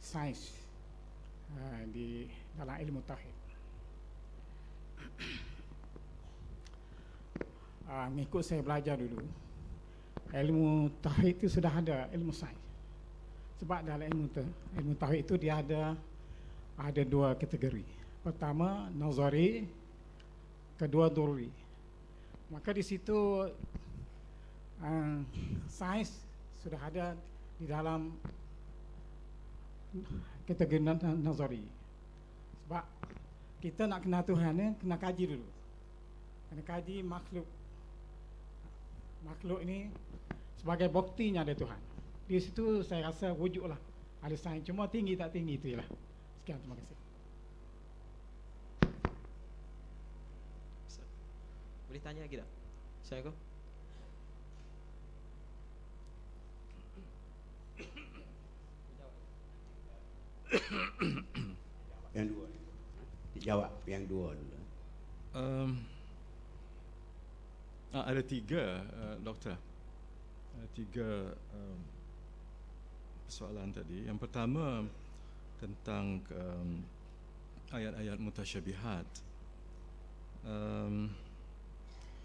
sains di dalam ilmu tauhid. Mengikut saya belajar dulu, ilmu tauhid itu sudah ada ilmu sains. Sebab dalam ilmu tauhid itu dia ada dua kategori. Pertama nazari, kedua dururi. Maka di situ sains sudah ada di dalam kategori nazari. Sebab kita nak kenal Tuhan ni kena kaji dulu. Kena kaji makhluk ini sebagai buktinya ada Tuhan. Di situ saya rasa wujudlah ahli sains. Cuma tinggi tak tinggi itu ialah. Sekian, terima kasih. Boleh tanya lagi tak? Assalamualaikum. Yang dua. Dijawab yang dua dulu. Ada tiga, doktor. Ada tiga soalan tadi. Yang pertama tentang ayat-ayat mutasyabihat.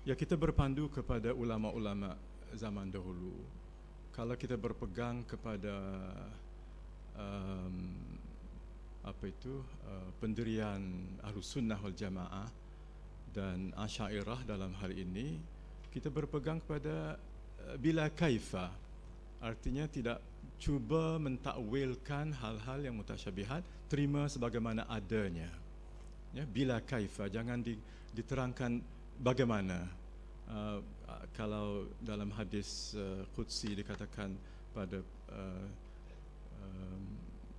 Ya, kita berpandu kepada ulama-ulama zaman dahulu. Kalau kita berpegang kepada pendirian Ahlus Sunnah wal Jamaah dan Asy'ariyah dalam hal ini, kita berpegang kepada bila kaifa, artinya tidak cuba mentakwilkan hal-hal yang mutasyabihat, terima sebagaimana adanya. Ya, bila kaifa, jangan diterangkan bagaimana. Kalau dalam hadis Qudsi dikatakan pada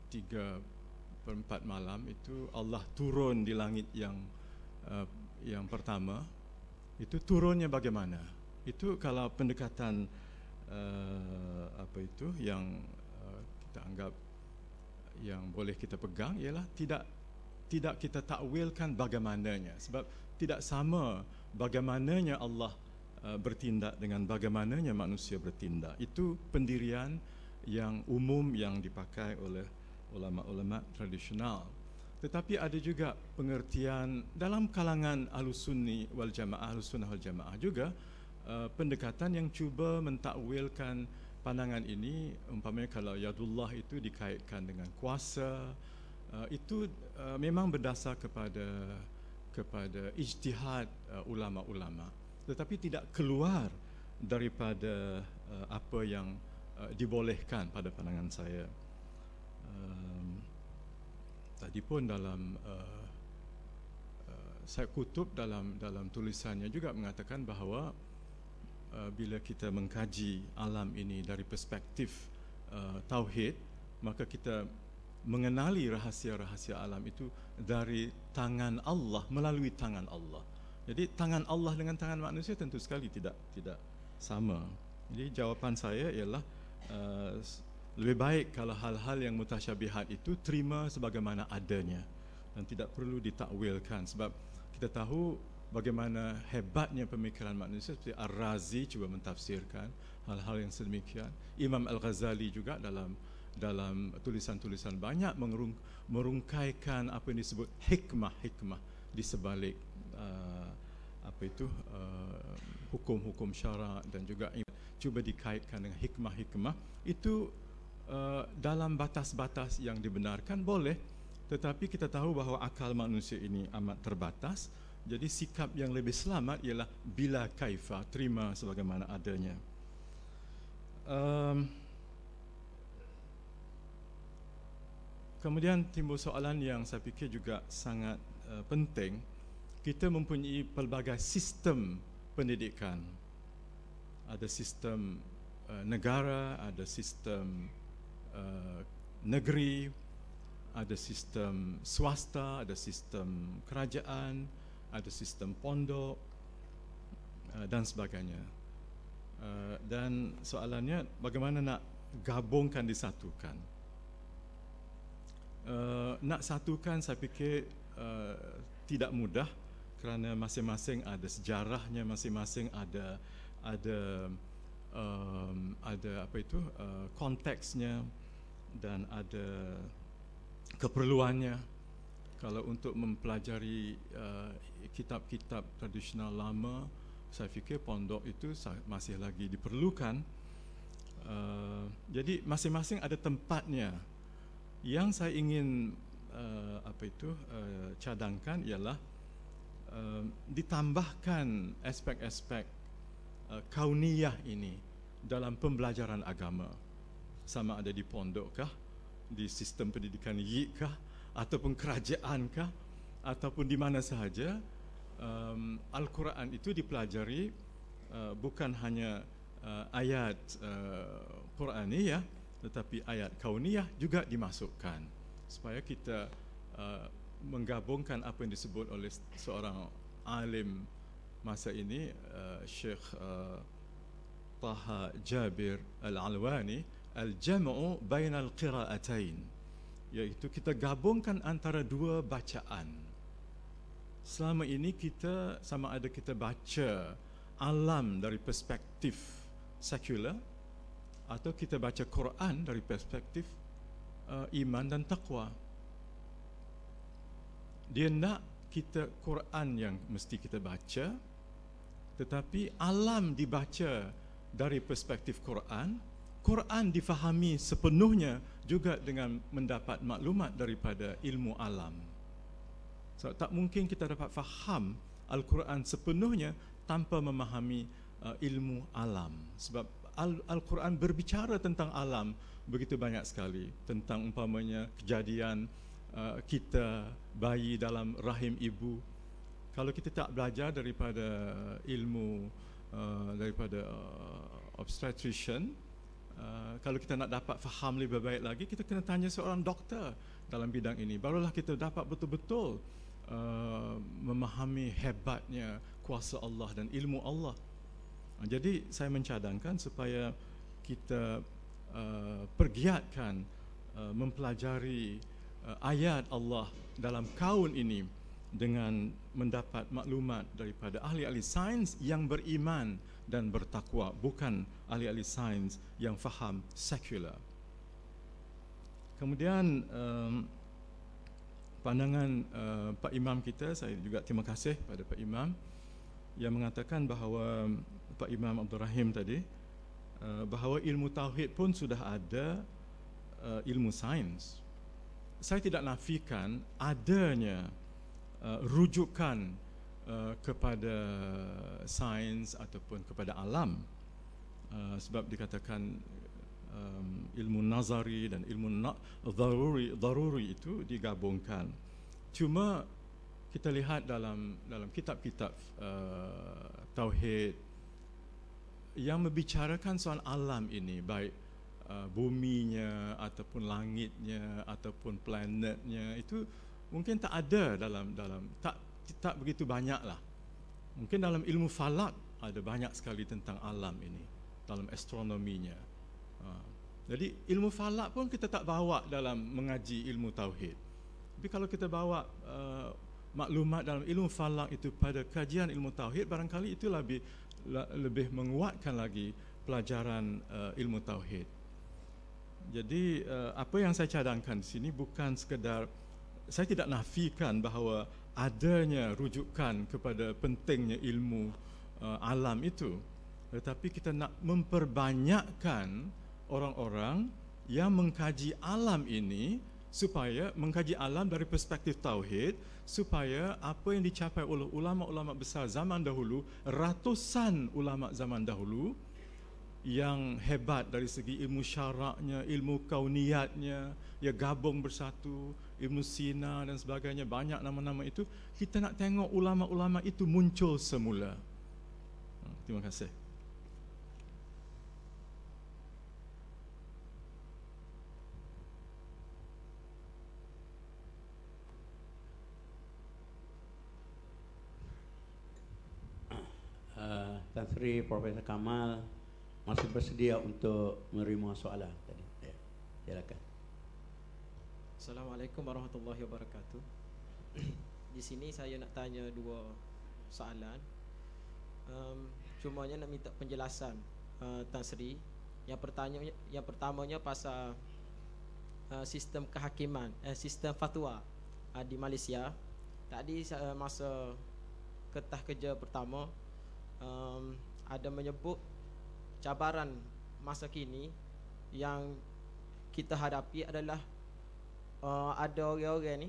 3/4 malam itu Allah turun di langit yang pertama, itu turunnya bagaimana? Itu kalau pendekatan yang kita anggap yang boleh kita pegang ialah tidak kita takwilkan bagaimananya, sebab tidak sama bagaimananya Allah bertindak dengan bagaimananya manusia bertindak. Itu pendirian yang umum yang dipakai oleh ulama-ulama tradisional. Tetapi ada juga pengertian dalam kalangan Ahlus Sunnah wal Jamaah juga pendekatan yang cuba mentakwilkan pandangan ini, umpamanya kalau yadullah itu dikaitkan dengan kuasa, itu memang berdasar kepada ijtihad ulama-ulama, tetapi tidak keluar daripada apa yang dibolehkan pada pandangan saya. Tadi pun dalam Syekh Qutb dalam tulisannya juga mengatakan bahawa bila kita mengkaji alam ini dari perspektif tauhid, maka kita mengenali rahsia-rahsia alam itu dari tangan Allah, melalui tangan Allah. Jadi tangan Allah dengan tangan manusia tentu sekali tidak sama. Jadi jawapan saya ialah lebih baik kalau hal-hal yang mutasyabihat itu terima sebagaimana adanya dan tidak perlu ditakwilkan, sebab kita tahu bagaimana hebatnya pemikiran manusia. Seperti Ar-Razi cuba mentafsirkan hal-hal yang sedemikian. Imam Al-Ghazali juga dalam tulisan-tulisan banyak merungkaikan apa yang disebut hikmah di sebalik hukum-hukum syarak, dan juga cuba dikaitkan dengan hikmah itu dalam batas-batas yang dibenarkan boleh, tetapi kita tahu bahawa akal manusia ini amat terbatas. Jadi sikap yang lebih selamat ialah bila kaifa, terima sebagaimana adanya. Kemudian timbul soalan yang saya fikir juga sangat penting. Kita mempunyai pelbagai sistem pendidikan. Ada sistem negara, ada sistem negeri, ada sistem swasta, ada sistem kerajaan, ada sistem pondok dan sebagainya. Dan soalannya bagaimana nak gabungkan, disatukan. Nak satukan saya fikir tidak mudah, kerana masing-masing ada sejarahnya, masing-masing ada konteksnya dan ada keperluannya. Kalau untuk mempelajari kitab-kitab tradisional lama, saya fikir pondok itu masih lagi diperlukan. Jadi masing-masing ada tempatnya. Yang saya ingin cadangkan ialah ditambahkan aspek-aspek kauniyah ini dalam pembelajaran agama, sama ada di pondok kah, di sistem pendidikan YIK kah, ataupun kerajaan kah, ataupun di mana sahaja. Al-Quran itu dipelajari bukan hanya ayat Quraniyah, tetapi ayat kauniyah juga dimasukkan supaya kita menggabungkan apa yang disebut oleh seorang alim masa ini, Syekh Taha Jabir Al-Alwani, al-jam'u bainal qira'atain, iaitu kita gabungkan antara dua bacaan. Selama ini kita sama ada kita baca alam dari perspektif sekular atau kita baca Quran dari perspektif iman dan taqwa. Dia nak kita Quran yang mesti kita baca, tetapi alam dibaca dari perspektif Quran. Quran difahami sepenuhnya juga dengan mendapat maklumat daripada ilmu alam. So, tak mungkin kita dapat faham Al-Quran sepenuhnya tanpa memahami ilmu alam. Sebab Al-Quran berbicara tentang alam begitu banyak sekali. Tentang umpamanya kejadian kita bayi dalam rahim ibu. Kalau kita tak belajar daripada ilmu daripada obstetrician, kalau kita nak dapat faham lebih baik lagi, kita kena tanya seorang doktor dalam bidang ini. Barulah kita dapat betul-betul memahami hebatnya kuasa Allah dan ilmu Allah. Jadi saya mencadangkan supaya kita pergiatkan mempelajari ayat Allah dalam kaun ini dengan mendapat maklumat daripada ahli-ahli sains yang beriman dan bertakwa, bukan ahli-ahli sains yang faham sekular. Kemudian pandangan Pak Imam kita, saya juga terima kasih pada Pak Imam yang mengatakan bahawa Pak Imam Abdul Rahim tadi, bahawa ilmu tauhid pun sudah ada ilmu sains. Saya tidak nafikan adanya rujukan kepada sains ataupun kepada alam, sebab dikatakan ilmu nazari dan ilmu daruri itu digabungkan. Cuma kita lihat dalam kitab-kitab tauhid yang membicarakan soal alam ini, baik buminya ataupun langitnya ataupun planetnya, itu mungkin tak ada dalam tak begitu banyaklah. Mungkin dalam ilmu falak ada banyak sekali tentang alam ini, dalam astronominya. Jadi ilmu falak pun kita tak bawa dalam mengaji ilmu tauhid. Tapi kalau kita bawa maklumat dalam ilmu falak itu pada kajian ilmu tauhid, barangkali itu lebih menguatkan lagi pelajaran ilmu tauhid. Jadi apa yang saya cadangkan di sini bukan sekadar, saya tidak nafikan bahawa adanya rujukan kepada pentingnya ilmu alam itu, tetapi kita nak memperbanyakkan orang-orang yang mengkaji alam ini, supaya mengkaji alam dari perspektif tauhid, supaya apa yang dicapai oleh ulama-ulama besar zaman dahulu, ratusan ulama zaman dahulu yang hebat dari segi ilmu syaraknya, ilmu kauniyatnya, ya gabung bersatu, ilmu sina dan sebagainya, banyak nama-nama itu, kita nak tengok ulama-ulama itu muncul semula. Terima kasih. Tan Sri Profesor Kamal masih bersedia untuk menerima soalan tadi. Ya, silakan. Assalamualaikum warahmatullahi wabarakatuh. Di sini saya nak tanya dua soalan. Cumanya nak minta penjelasan Tan Sri. Yang pertamanya pasal sistem kehakiman, sistem fatwa di Malaysia. Tadi masa ketah kerja pertama, ada menyebut cabaran masa kini yang kita hadapi adalah ada orang-orang ni,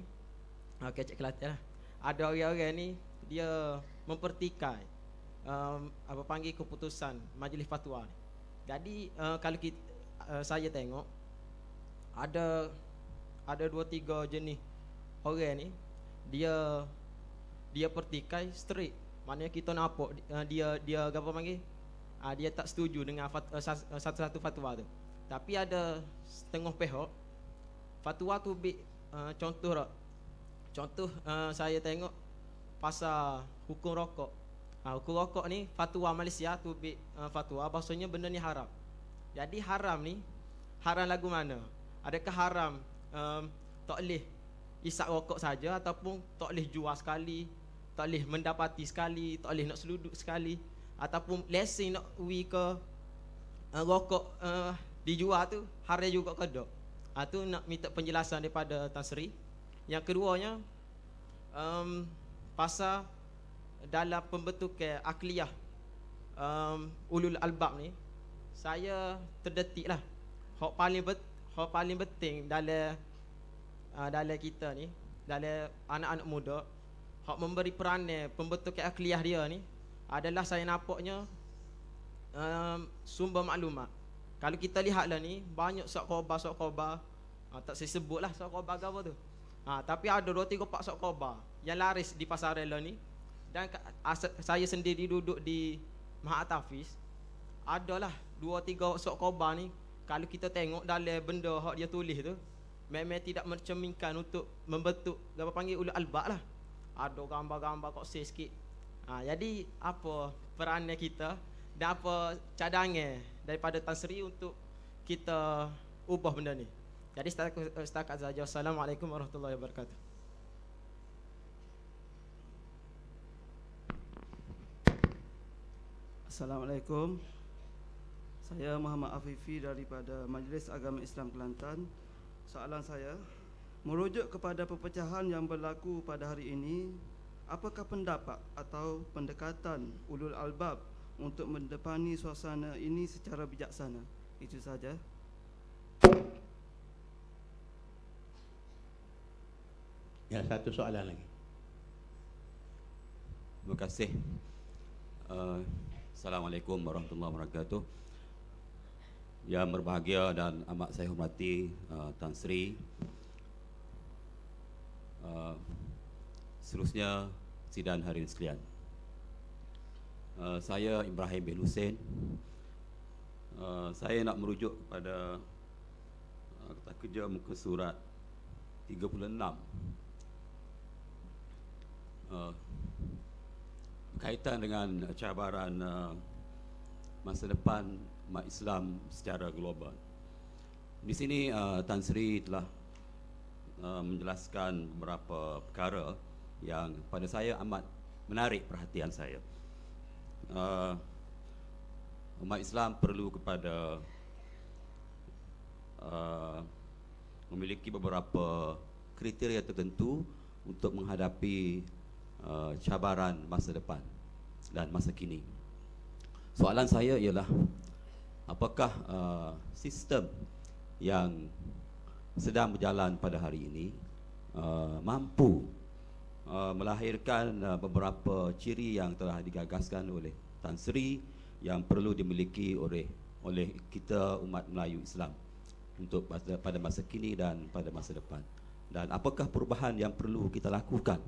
kecek Kelantan lah, ada orang-orang ni dia mempertikai apa panggil keputusan majlis fatwa ni. Jadi kalau kita, saya tengok ada 2-3 jenis orang ni, dia pertikai straight. Maknanya kita nampak dia apa panggil, dia tak setuju dengan satu-satu fatwa tu. Tapi ada setengah pihak fatwa tu contoh tak. Contoh saya tengok pasal hukum rokok. Hukum rokok ni fatwa Malaysia tu fatwa bahasanya benda ni haram. Jadi haram ni haram lagu mana? Adakah haram tak boleh isap rokok saja ataupun tak boleh jual sekali, tak boleh mendapati sekali, tak boleh nak seluduk sekali, ataupun lesen nak pergi ke rokok dijual tu haram juga ke tak? Tu nak minta penjelasan daripada Tan Sri. Yang keduanya pasal dalam pembentukan akliyah ulul albab ni, saya terdetik lah hak paling penting dalam kita ni, dalam anak-anak muda, hak memberi peranan pembentukan akliyah dia ni adalah saya nampaknya sumber maklumat. Kalau kita lihatlah ni banyak sok khabar tak saya sebutlah sok khabar apa tu. Tapi ada 2-3 pak sok khabar yang laris di pasaran ni. Dan saya sendiri duduk di Mahat Hafiz, adalah 2-3 sok khabar ni kalau kita tengok dalam benda hak dia tulis tu memang tidak mencerminkan untuk membentuk apa panggil ulul albab lah. Ada gambar-gambar kok sikit. Jadi apa peranan kita dan apa cadangan daripada Tan Sri untuk kita ubah benda ni. Jadi setakat saja. Assalamualaikum warahmatullahi wabarakatuh. Assalamualaikum. Saya Muhammad Afifi daripada Majlis Agama Islam Kelantan. Soalan saya, merujuk kepada perpecahan yang berlaku pada hari ini, apakah pendapat atau pendekatan ulul albab untuk mendepani suasana ini secara bijaksana? Itu saja. Ya, satu soalan lagi. Terima kasih. Assalamualaikum warahmatullahi wabarakatuh. Yang berbahagia dan amat saya hormati Tan Sri, seterusnya sidang hadirin sekalian. Saya Ibrahim bin Hussein. Saya nak merujuk kepada kata kerja muka surat 36 berkaitan dengan cabaran masa depan umat Islam secara global. Di sini Tan Sri telah menjelaskan beberapa perkara yang pada saya amat menarik perhatian saya. Umat Islam perlu kepada memiliki beberapa kriteria tertentu untuk menghadapi cabaran masa depan dan masa kini. Soalan saya ialah, apakah sistem yang sedang berjalan pada hari ini mampu melahirkan beberapa ciri yang telah digagaskan oleh Tan Sri yang perlu dimiliki oleh kita umat Melayu Islam untuk pada masa kini dan pada masa depan, dan apakah perubahan yang perlu kita lakukan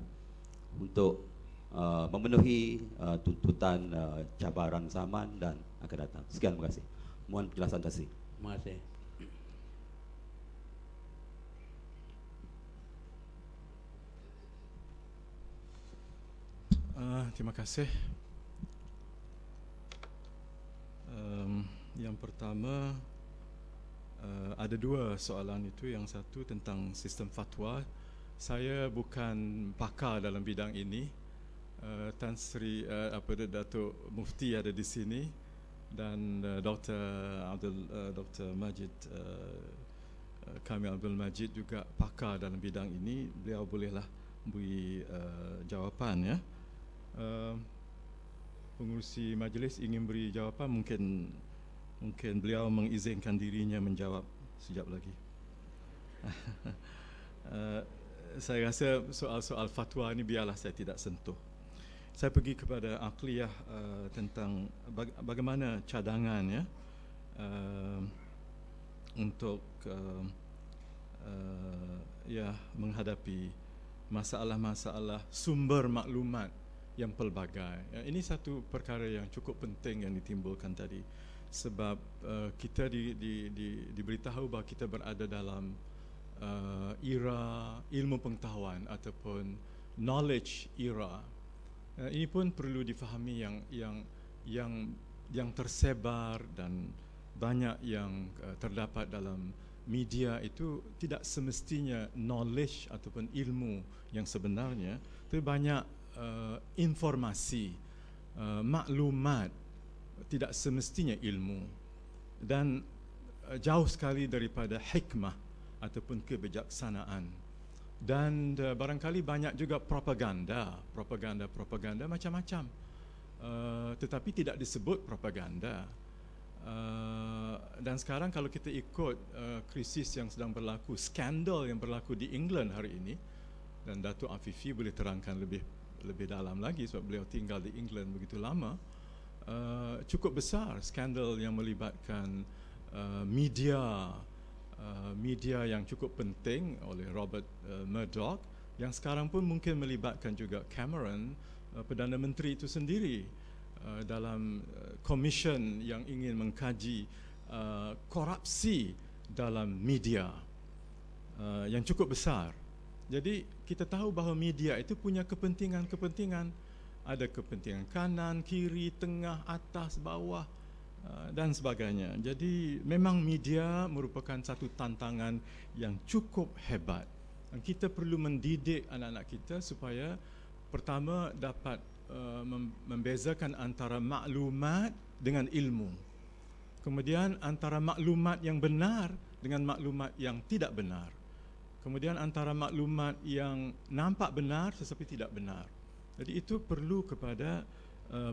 untuk memenuhi tuntutan cabaran zaman dan akan datang. Sekian, terima kasih. Mohon penjelasan Tan Sri. Terima kasih. Terima kasih. Yang pertama, ada dua soalan itu. Yang satu tentang sistem fatwa. Saya bukan pakar dalam bidang ini. Tan Sri Datuk Mufti ada di sini, dan Dr. Majid Kamil Abdul Majid juga pakar dalam bidang ini. Beliau bolehlah beri jawapan, ya. Pengurusi majlis ingin beri jawapan, mungkin beliau mengizinkan dirinya menjawab sekejap lagi. Saya rasa soal-soal fatwa ini biarlah saya tidak sentuh. Saya pergi kepada akliyah tentang bagaimana cadangan, ya, untuk menghadapi masalah-masalah sumber maklumat yang pelbagai. Ini satu perkara yang cukup penting yang ditimbulkan tadi. sebab kita diberitahu bahawa kita berada dalam era ilmu pengetahuan ataupun knowledge era. Ini pun perlu difahami yang tersebar dan banyak yang terdapat dalam media itu tidak semestinya knowledge ataupun ilmu yang sebenarnya, tapi banyak informasi, maklumat, tidak semestinya ilmu, dan jauh sekali daripada hikmah ataupun kebijaksanaan. Dan barangkali banyak juga propaganda macam-macam, tetapi tidak disebut propaganda. Dan sekarang kalau kita ikut krisis yang sedang berlaku, skandal yang berlaku di England hari ini, dan Datuk Afifi boleh terangkan lebih dalam lagi sebab beliau tinggal di England begitu lama, cukup besar skandal yang melibatkan media yang cukup penting oleh Robert Murdoch, yang sekarang pun mungkin melibatkan juga Cameron, Perdana Menteri itu sendiri, dalam komisen yang ingin mengkaji korupsi dalam media yang cukup besar. Jadi kita tahu bahawa media itu punya kepentingan-kepentingan, ada kepentingan kanan, kiri, tengah, atas, bawah dan sebagainya. Jadi memang media merupakan satu tantangan yang cukup hebat. Dan kita perlu mendidik anak-anak kita supaya pertama dapat membezakan antara maklumat dengan ilmu. Kemudian antara maklumat yang benar dengan maklumat yang tidak benar. Kemudian antara maklumat yang nampak benar tetapi tidak benar. Jadi itu perlu kepada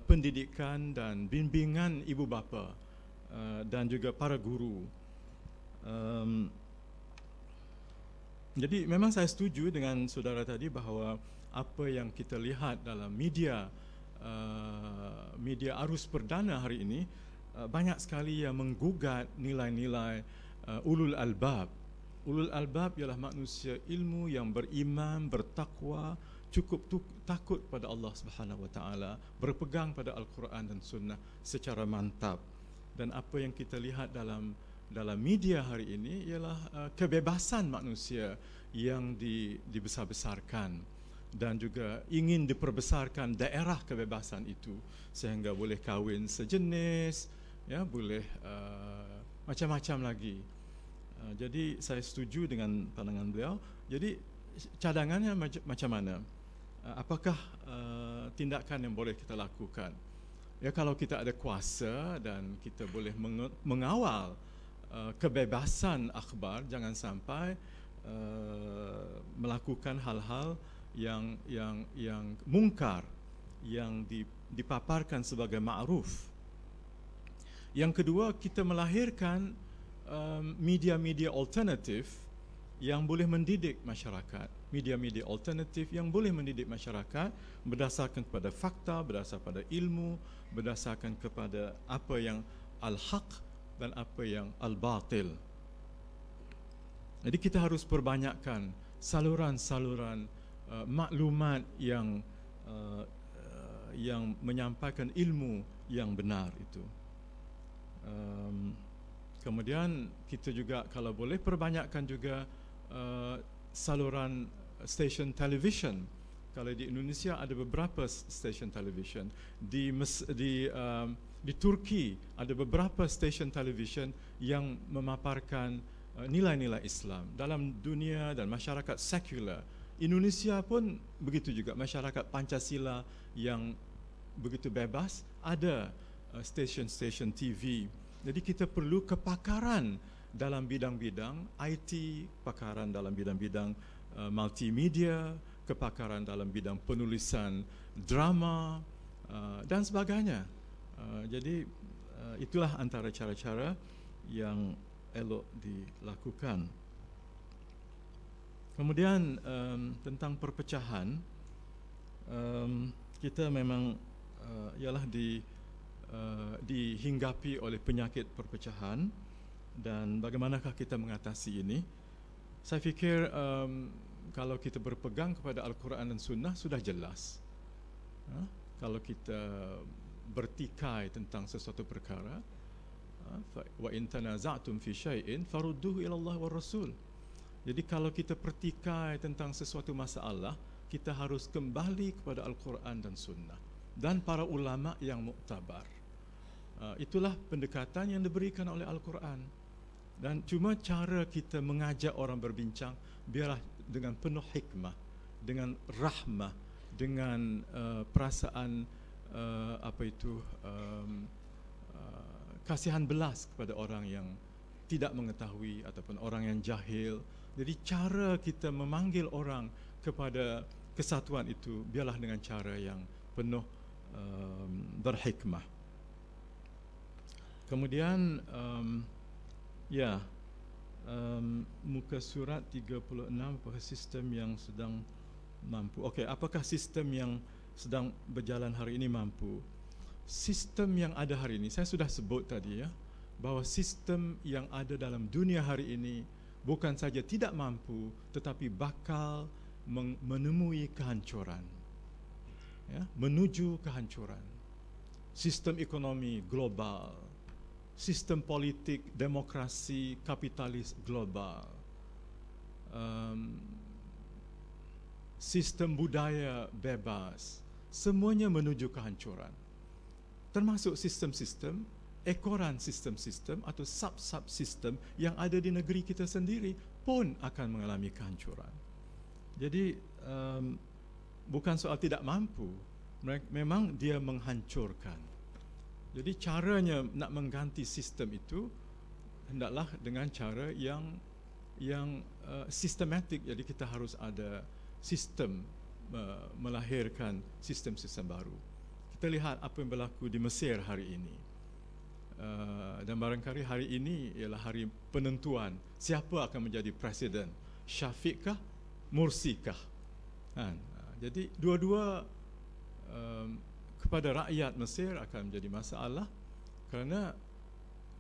pendidikan dan bimbingan ibu bapa dan juga para guru. Jadi memang saya setuju dengan saudara tadi bahawa apa yang kita lihat dalam media arus perdana hari ini banyak sekali yang menggugat nilai-nilai ulul albab. Ulul albab ialah manusia ilmu yang beriman, bertakwa, cukup takut pada Allah Subhanahu Wa Taala, berpegang pada Al-Quran dan Sunnah secara mantap. Dan apa yang kita lihat dalam media hari ini ialah kebebasan manusia yang dibesar-besarkan, dan juga ingin diperbesarkan daerah kebebasan itu sehingga boleh kahwin sejenis, ya, boleh macam-macam lagi. Jadi saya setuju dengan pandangan beliau. Jadi cadangannya macam mana? Apakah tindakan yang boleh kita lakukan? Ya, kalau kita ada kuasa dan kita boleh mengawal kebebasan akhbar, jangan sampai melakukan hal-hal yang mungkar, yang dipaparkan sebagai ma'ruf. Yang kedua, kita melahirkan media-media alternatif yang boleh mendidik masyarakat. Media-media alternatif yang boleh mendidik masyarakat berdasarkan kepada fakta, berdasarkan pada ilmu, berdasarkan kepada apa yang al-haq dan apa yang al-batil. Jadi kita harus perbanyakkan saluran-saluran maklumat yang menyampaikan ilmu yang benar itu. Kemudian kita juga kalau boleh perbanyakkan juga saluran stesen televisyen. Kalau di Indonesia ada beberapa stesen televisyen, di Turki ada beberapa stesen televisyen yang memaparkan nilai-nilai Islam dalam dunia dan masyarakat sekular. Indonesia pun begitu juga, masyarakat Pancasila yang begitu bebas, ada stesen-stesen TV. Jadi kita perlu kepakaran dalam bidang-bidang IT, kepakaran dalam bidang-bidang multimedia, kepakaran dalam bidang penulisan drama dan sebagainya. Jadi itulah antara cara-cara yang elok dilakukan. Kemudian tentang perpecahan, kita memang ialah dihinggapi oleh penyakit perpecahan, dan bagaimanakah kita mengatasi ini? Saya fikir kalau kita berpegang kepada Al-Quran dan Sunnah sudah jelas. Kalau kita bertikai tentang sesuatu perkara, wa in tanaza'tum fi syai'in farudduhu ila Allah war Rasul. Jadi kalau kita pertikai tentang sesuatu masalah, kita harus kembali kepada Al-Quran dan Sunnah dan para ulama yang muktabar. Itulah pendekatan yang diberikan oleh Al-Quran. Dan cuma cara kita mengajak orang berbincang, biarlah dengan penuh hikmah, dengan rahmah, dengan perasaan kasihan belas kepada orang yang tidak mengetahui ataupun orang yang jahil. Jadi cara kita memanggil orang kepada kesatuan itu biarlah dengan cara yang penuh berhikmah. Kemudian muka surat 36, apakah sistem yang sedang mampu? Okey, apakah sistem yang sedang berjalan hari ini mampu? Sistem yang ada hari ini, saya sudah sebut tadi ya, bahawa sistem yang ada dalam dunia hari ini bukan saja tidak mampu, tetapi bakal menemui kehancuran, ya, menuju kehancuran. Sistem ekonomi global, sistem politik, demokrasi, kapitalis global, sistem budaya bebas, semuanya menuju kehancuran. Termasuk sistem-sistem, ekoran sistem-sistem atau sub-sub-sistem yang ada di negeri kita sendiri pun akan mengalami kehancuran. Jadi bukan soal tidak mampu, memang dia menghancurkan. Jadi caranya nak mengganti sistem itu hendaklah dengan cara yang sistematik. Jadi kita harus ada sistem melahirkan sistem-sistem baru. Kita lihat apa yang berlaku di Mesir hari ini. Dan barangkali hari ini ialah hari penentuan siapa akan menjadi presiden, Syafiq kah, Mursi kah. Jadi dua-dua kepada rakyat Mesir akan menjadi masalah, kerana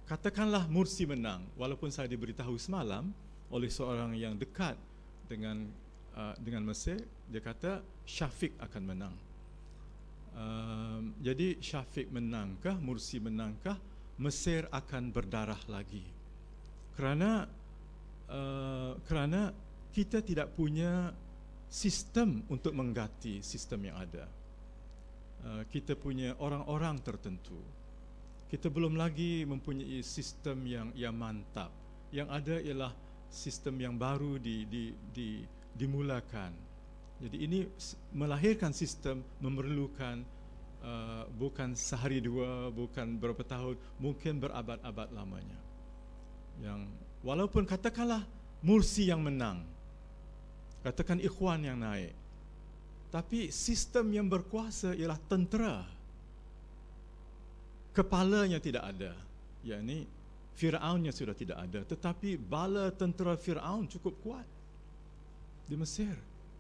katakanlah Mursi menang, walaupun saya diberitahu semalam oleh seorang yang dekat dengan Mesir, dia kata Syafiq akan menang. Jadi Syafiq menangkah, Mursi menangkah, Mesir akan berdarah lagi. Kerana kita tidak punya sistem untuk mengganti sistem yang ada. Kita punya orang-orang tertentu. Kita belum lagi mempunyai sistem yang mantap. Yang ada ialah sistem yang baru dimulakan. Jadi ini melahirkan sistem memerlukan bukan sehari dua, bukan berapa tahun, mungkin berabad-abad lamanya. Yang walaupun katakanlah Mursi yang menang, katakan Ikhwan yang naik, tapi sistem yang berkuasa ialah tentera. Kepalanya tidak ada, yakni Fir'aunnya sudah tidak ada, tetapi bala tentera Fir'aun cukup kuat di Mesir.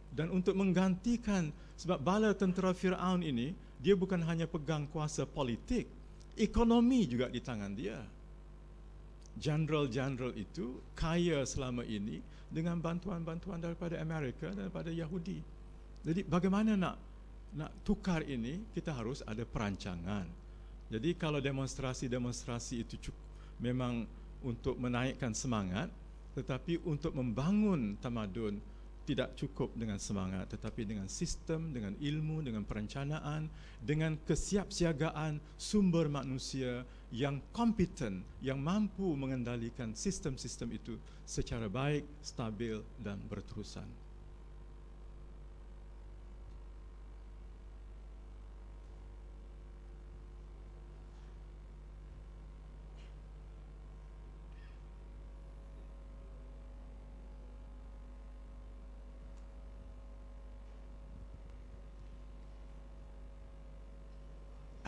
Dan untuk menggantikan, sebab bala tentera Fir'aun ini, dia bukan hanya pegang kuasa politik, ekonomi juga di tangan dia. General-general itu kaya selama ini dengan bantuan-bantuan daripada Amerika dan daripada Yahudi. Jadi bagaimana nak tukar ini, kita harus ada perancangan. Jadi kalau demonstrasi-demonstrasi itu memang untuk menaikkan semangat, tetapi untuk membangun tamadun tidak cukup dengan semangat, tetapi dengan sistem, dengan ilmu, dengan perencanaan, dengan kesiapsiagaan sumber manusia yang kompeten, yang mampu mengendalikan sistem-sistem itu secara baik, stabil dan berterusan.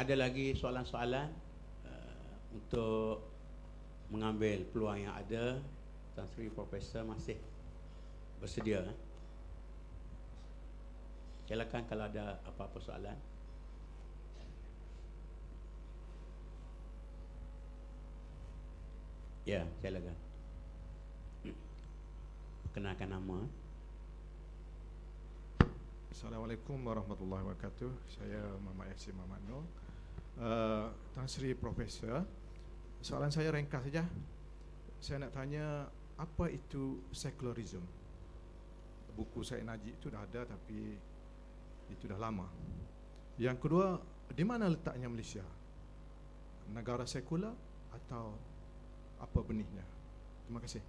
Ada lagi soalan-soalan untuk mengambil peluang yang ada? Tan Sri Profesor masih bersedia. Silakan kalau ada apa-apa soalan. Ya, silakan. Perkenalkan nama. Assalamualaikum warahmatullahi wabarakatuh. Saya Muhammad Yasir Muhammad Nur. Tan Sri Profesor, Soalan saya ringkas saja. Saya nak tanya, apa itu secularism? Buku Syed Najib itu dah ada, tapi itu dah lama. Yang kedua, di mana letaknya Malaysia? Negara sekular atau apa benihnya? Terima kasih.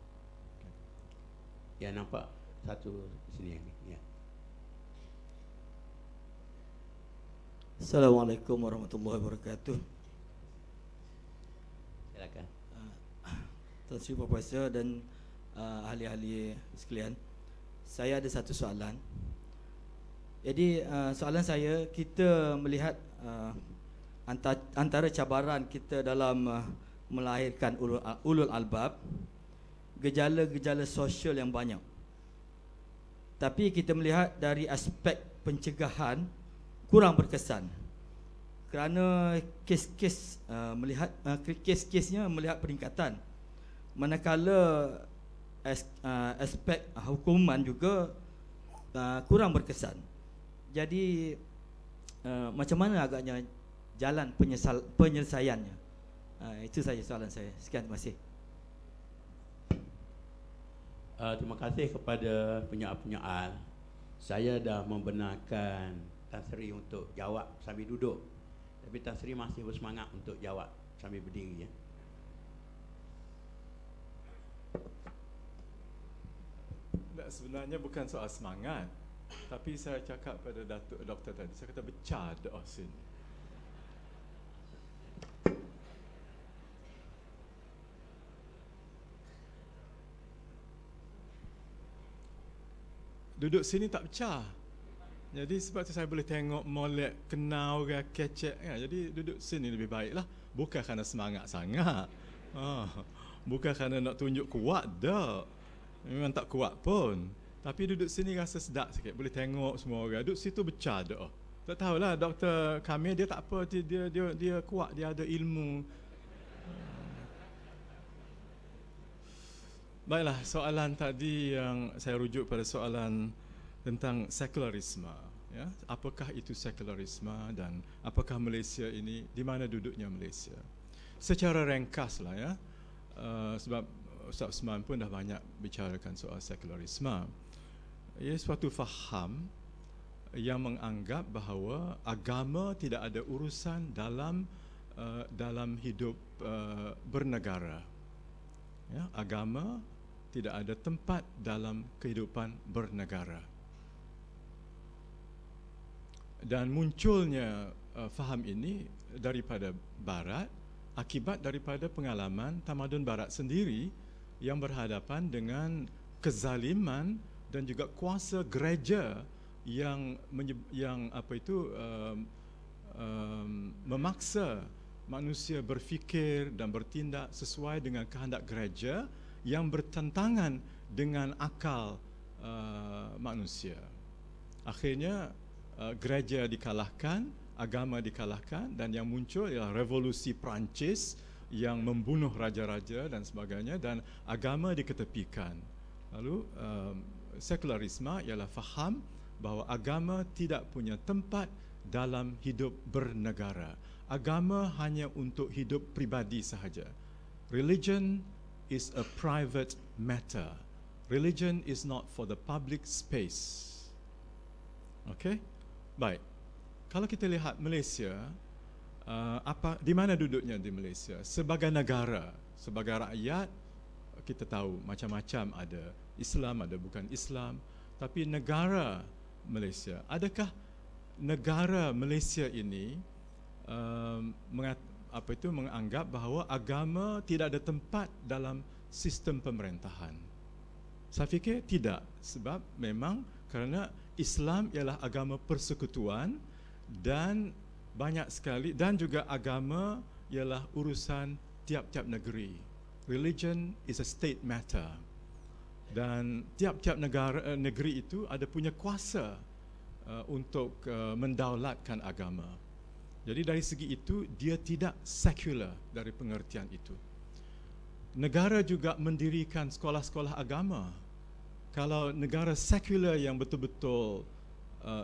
Ya, nampak satu sini yang ni. Ya. Assalamualaikum warahmatullahi wabarakatuh. Silakan. Tuan Sri Profesor dan ahli-ahli sekalian, saya ada satu soalan. Jadi soalan saya, kita melihat antara cabaran kita dalam melahirkan ulul albab, gejala-gejala sosial yang banyak. Tapi kita melihat dari aspek pencegahan kurang berkesan. Kerana kes-kes melihat kes-kesnya melihat peningkatan. Manakala aspek hukuman juga kurang berkesan. Jadi macam mana agaknya jalan penyelesaiannya? Itu saja soalan saya. Sekian, terima kasih. Terima kasih kepada penyoal-penyoal. Saya dah membenarkan Tan Sri untuk jawab sambil duduk, tapi Tan Sri masih bersemangat untuk jawab sambil berdiri, ya. Sebenarnya bukan soal semangat, tapi saya cakap pada doktor tadi, saya kata becah dah sini. Duduk sini tak pecah. Jadi sebab tu saya boleh tengok, molek, kenal orang, kecek kan. Jadi duduk sini lebih baiklah. Bukan kerana semangat sangat. Bukan kerana nak tunjuk kuat dah. Memang tak kuat pun. Tapi duduk sini rasa sedap sikit. Boleh tengok semua orang. Duduk situ becah dah. Tak tahulah Dr. Kamil dia tak apa, dia kuat, dia ada ilmu. Baiklah, soalan tadi yang saya rujuk pada soalan tentang sekularisme, ya. Apakah itu sekularisme dan apakah Malaysia ini, di mana duduknya Malaysia? Secara ringkaslah, ya. Sebab Ustaz Osman pun dah banyak bicarakan soal sekularisme. Ia suatu faham yang menganggap bahawa agama tidak ada urusan dalam hidup bernegara. Ya, agama tidak ada tempat dalam kehidupan bernegara. Dan munculnya faham ini daripada Barat akibat daripada pengalaman tamadun Barat sendiri yang berhadapan dengan kezaliman dan juga kuasa gereja yang memaksa manusia berfikir dan bertindak sesuai dengan kehendak gereja yang bertentangan dengan akal manusia. Akhirnya gereja dikalahkan, agama dikalahkan, dan yang muncul ialah revolusi Perancis yang membunuh raja-raja dan sebagainya, dan agama diketepikan. Lalu sekularisme ialah faham bahawa agama tidak punya tempat dalam hidup bernegara. Agama hanya untuk hidup pribadi sahaja. Religion is a private matter. Religion is not for the public space. Okay? Baik. Kalau kita lihat Malaysia, di mana duduknya di Malaysia? Sebagai negara, sebagai rakyat, kita tahu macam-macam, ada Islam, ada bukan Islam. Tapi negara Malaysia, adakah negara Malaysia ini menganggap bahawa agama tidak ada tempat dalam sistem pemerintahan? Saya fikir tidak, sebab memang kerana Islam ialah agama persekutuan dan banyak sekali, dan juga agama ialah urusan tiap-tiap negeri. Religion is a state matter, dan tiap-tiap negeri itu ada punya kuasa untuk mendaulatkan agama. Jadi dari segi itu dia tidak sekular dari pengertian itu. Negara juga mendirikan sekolah-sekolah agama. Kalau negara sekular yang betul-betul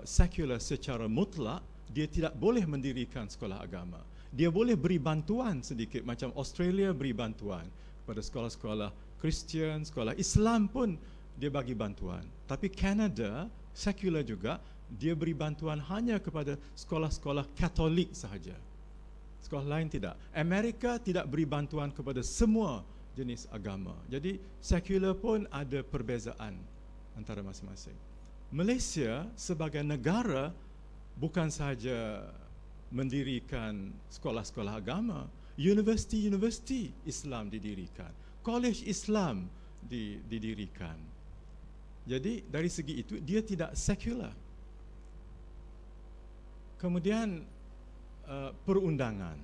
sekular secara mutlak, dia tidak boleh mendirikan sekolah agama. Dia boleh beri bantuan sedikit, macam Australia beri bantuan kepada sekolah-sekolah Kristian, sekolah Islam pun dia bagi bantuan. Tapi Canada, sekular juga, dia beri bantuan hanya kepada sekolah-sekolah Katolik sahaja. Sekolah lain tidak. Amerika tidak beri bantuan kepada semua jenis agama. Jadi sekular pun ada perbezaan antara masing-masing. Malaysia sebagai negara bukan sahaja mendirikan sekolah-sekolah agama, universiti-universiti Islam didirikan, college Islam didirikan. Jadi dari segi itu dia tidak sekular. Kemudian perundangan.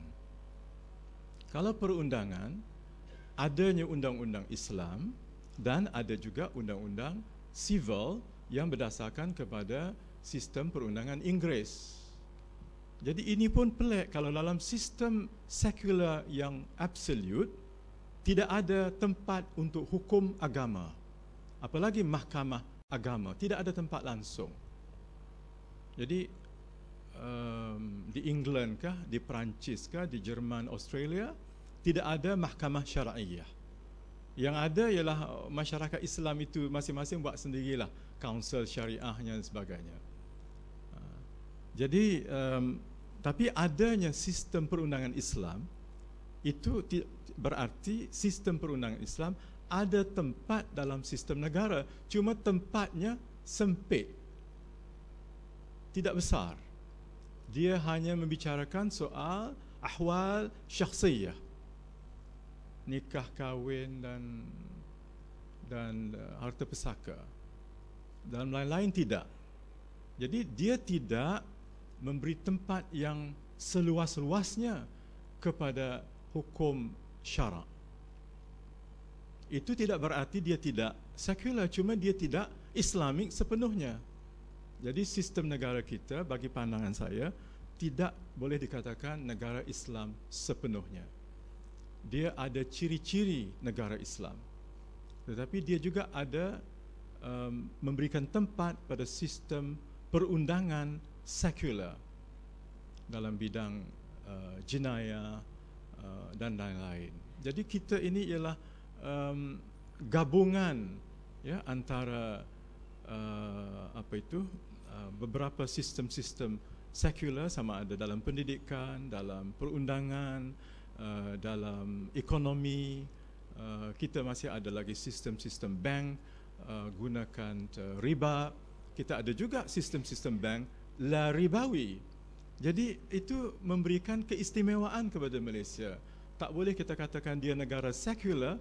Kalau perundangan, adanya undang-undang Islam dan ada juga undang-undang civil yang berdasarkan kepada sistem perundangan Inggeris. Jadi ini pun pelik kalau dalam sistem sekular yang absolute tidak ada tempat untuk hukum agama. Apalagi mahkamah agama, tidak ada tempat langsung. Jadi di England kah, di Perancis kah, di Jerman, Australia tidak ada mahkamah syar'iyah. Yang ada ialah masyarakat Islam itu masing-masing buat sendirilah kaunsil syariahnya dan sebagainya. Jadi tapi adanya sistem perundangan Islam itu berarti sistem perundangan Islam ada tempat dalam sistem negara, cuma tempatnya sempit, tidak besar. Dia hanya membicarakan soal ahwal syakhsiyah, nikah kahwin dan harta pusaka. Dan lain-lain tidak. Jadi dia tidak memberi tempat yang seluas-luasnya kepada hukum syarak. Itu tidak berarti dia tidak sekular, cuma dia tidak Islamik sepenuhnya. Jadi sistem negara kita bagi pandangan saya tidak boleh dikatakan negara Islam sepenuhnya. Dia ada ciri-ciri negara Islam, tetapi dia juga ada memberikan tempat pada sistem perundangan sekular dalam bidang jenayah dan lain-lain. Jadi kita ini ialah gabungan ya antara beberapa sistem-sistem sekular, sama ada dalam pendidikan, dalam perundangan, dalam ekonomi. Kita masih ada lagi sistem-sistem bank gunakan riba. Kita ada juga sistem-sistem bank la ribawi. Jadi itu memberikan keistimewaan kepada Malaysia. Tak boleh kita katakan dia negara sekular.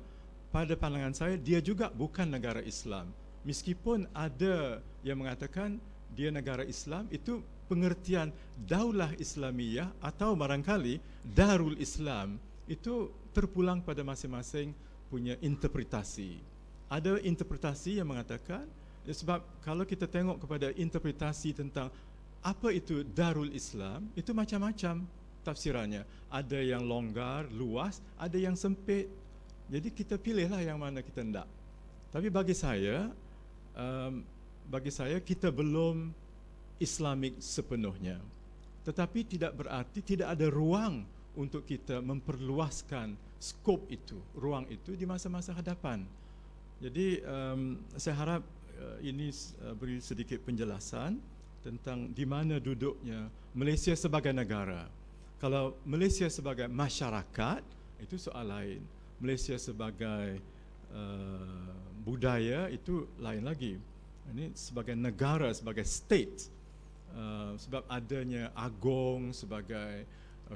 Pada pandangan saya dia juga bukan negara Islam. Meskipun ada yang mengatakan dia negara Islam, itu pengertian daulah Islamiyah atau barangkali Darul Islam itu terpulang pada masing-masing punya interpretasi. Ada interpretasi yang mengatakan, sebab kalau kita tengok kepada interpretasi tentang apa itu Darul Islam, itu macam-macam tafsirannya. Ada yang longgar, luas, ada yang sempit. Jadi kita pilihlah yang mana kita hendak. Tapi bagi saya kita belum Islamik sepenuhnya. Tetapi tidak berarti tidak ada ruang untuk kita memperluaskan skop itu, ruang itu di masa-masa hadapan. Jadi saya harap ini beri sedikit penjelasan tentang di mana duduknya Malaysia sebagai negara. Kalau Malaysia sebagai masyarakat, itu soal lain. Malaysia sebagai budaya, itu lain lagi. Ini sebagai negara, sebagai state, sebab adanya agong sebagai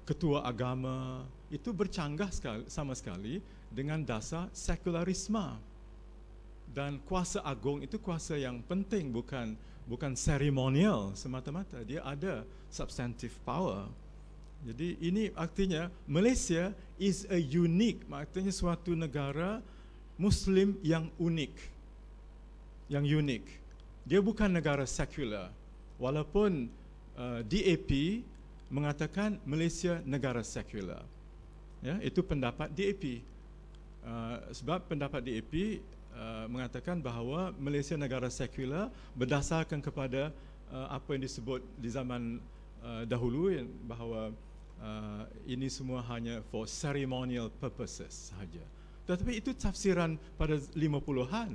ketua agama, itu bercanggah sama sekali dengan dasar sekularisme. Dan kuasa agong itu kuasa yang penting, bukan seremonial semata-mata. Dia ada substantive power. Jadi ini artinya Malaysia is a unique, artinya suatu negara Muslim yang unik. Yang unik. Dia bukan negara sekular. Walaupun DAP mengatakan Malaysia negara sekular. Ya, itu pendapat DAP. Sebab pendapat DAP mengatakan bahawa Malaysia negara sekular berdasarkan kepada apa yang disebut di zaman dahulu, bahawa ini semua hanya for ceremonial purposes sahaja. Tetapi itu tafsiran pada 50-an.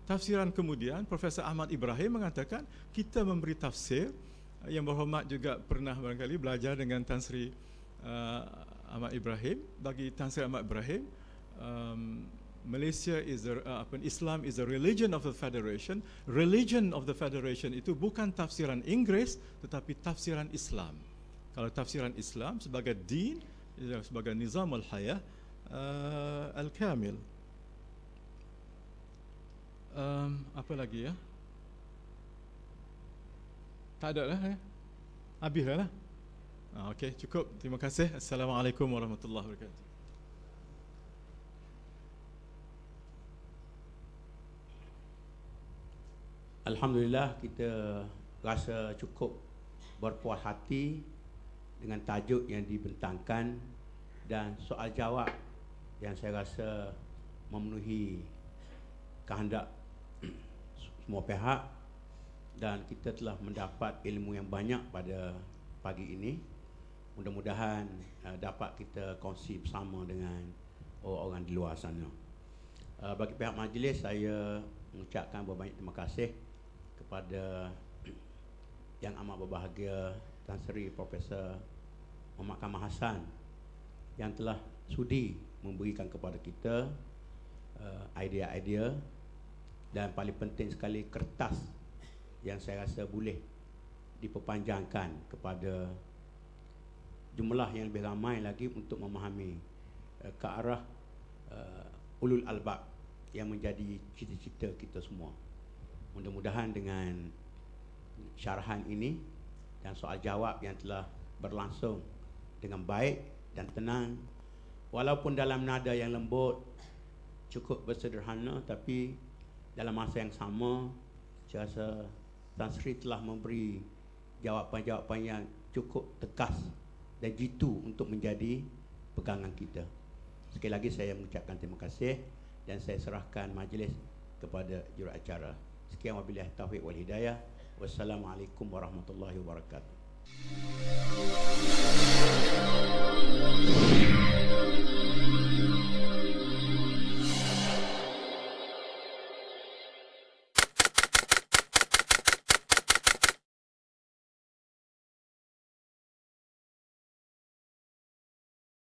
Tafsiran kemudian Profesor Ahmad Ibrahim mengatakan kita memberi tafsir. Yang berhormat juga pernah barangkali belajar dengan Tan Sri Ahmad Ibrahim. Bagi Tan Sri Ahmad Ibrahim, Malaysia is Islam is a religion of the federation. Religion of the federation itu bukan tafsiran Inggeris tetapi tafsiran Islam. Kalau tafsiran Islam sebagai din, sebagai nizam al-hayah al-kamil. Apa lagi ya? Tak ada lah ya? Habis lah. Okey, cukup. Terima kasih. Assalamualaikum warahmatullahi wabarakatuh. Alhamdulillah, kita rasa cukup berpuas hati dengan tajuk yang dibentangkan dan soal jawab yang saya rasa memenuhi kehendak semua pihak, dan kita telah mendapat ilmu yang banyak pada pagi ini. Mudah-mudahan dapat kita kongsi bersama dengan orang-orang di luar sana. Bagi pihak majlis, saya mengucapkan berbanyak terima kasih kepada Yang Amat Berbahagia Tan Sri Profesor Muhammad Kamal Hassan yang telah sudi memberikan kepada kita idea-idea, dan paling penting sekali kertas yang saya rasa boleh diperpanjangkan kepada jumlah yang lebih ramai lagi untuk memahami ke arah ulul albab yang menjadi cita-cita kita semua. Mudah-mudahan dengan syarahan ini dan soal jawab yang telah berlangsung dengan baik dan tenang, walaupun dalam nada yang lembut, cukup bersederhana, tapi dalam masa yang sama saya rasa Tan Sri telah memberi jawapan-jawapan yang cukup tegas dan jitu untuk menjadi pegangan kita. Sekali lagi saya mengucapkan terima kasih dan saya serahkan majlis kepada juruacara. Sekian wabillahi taufiq wal hidayah. Wassalamualaikum warahmatullahi wabarakatuh.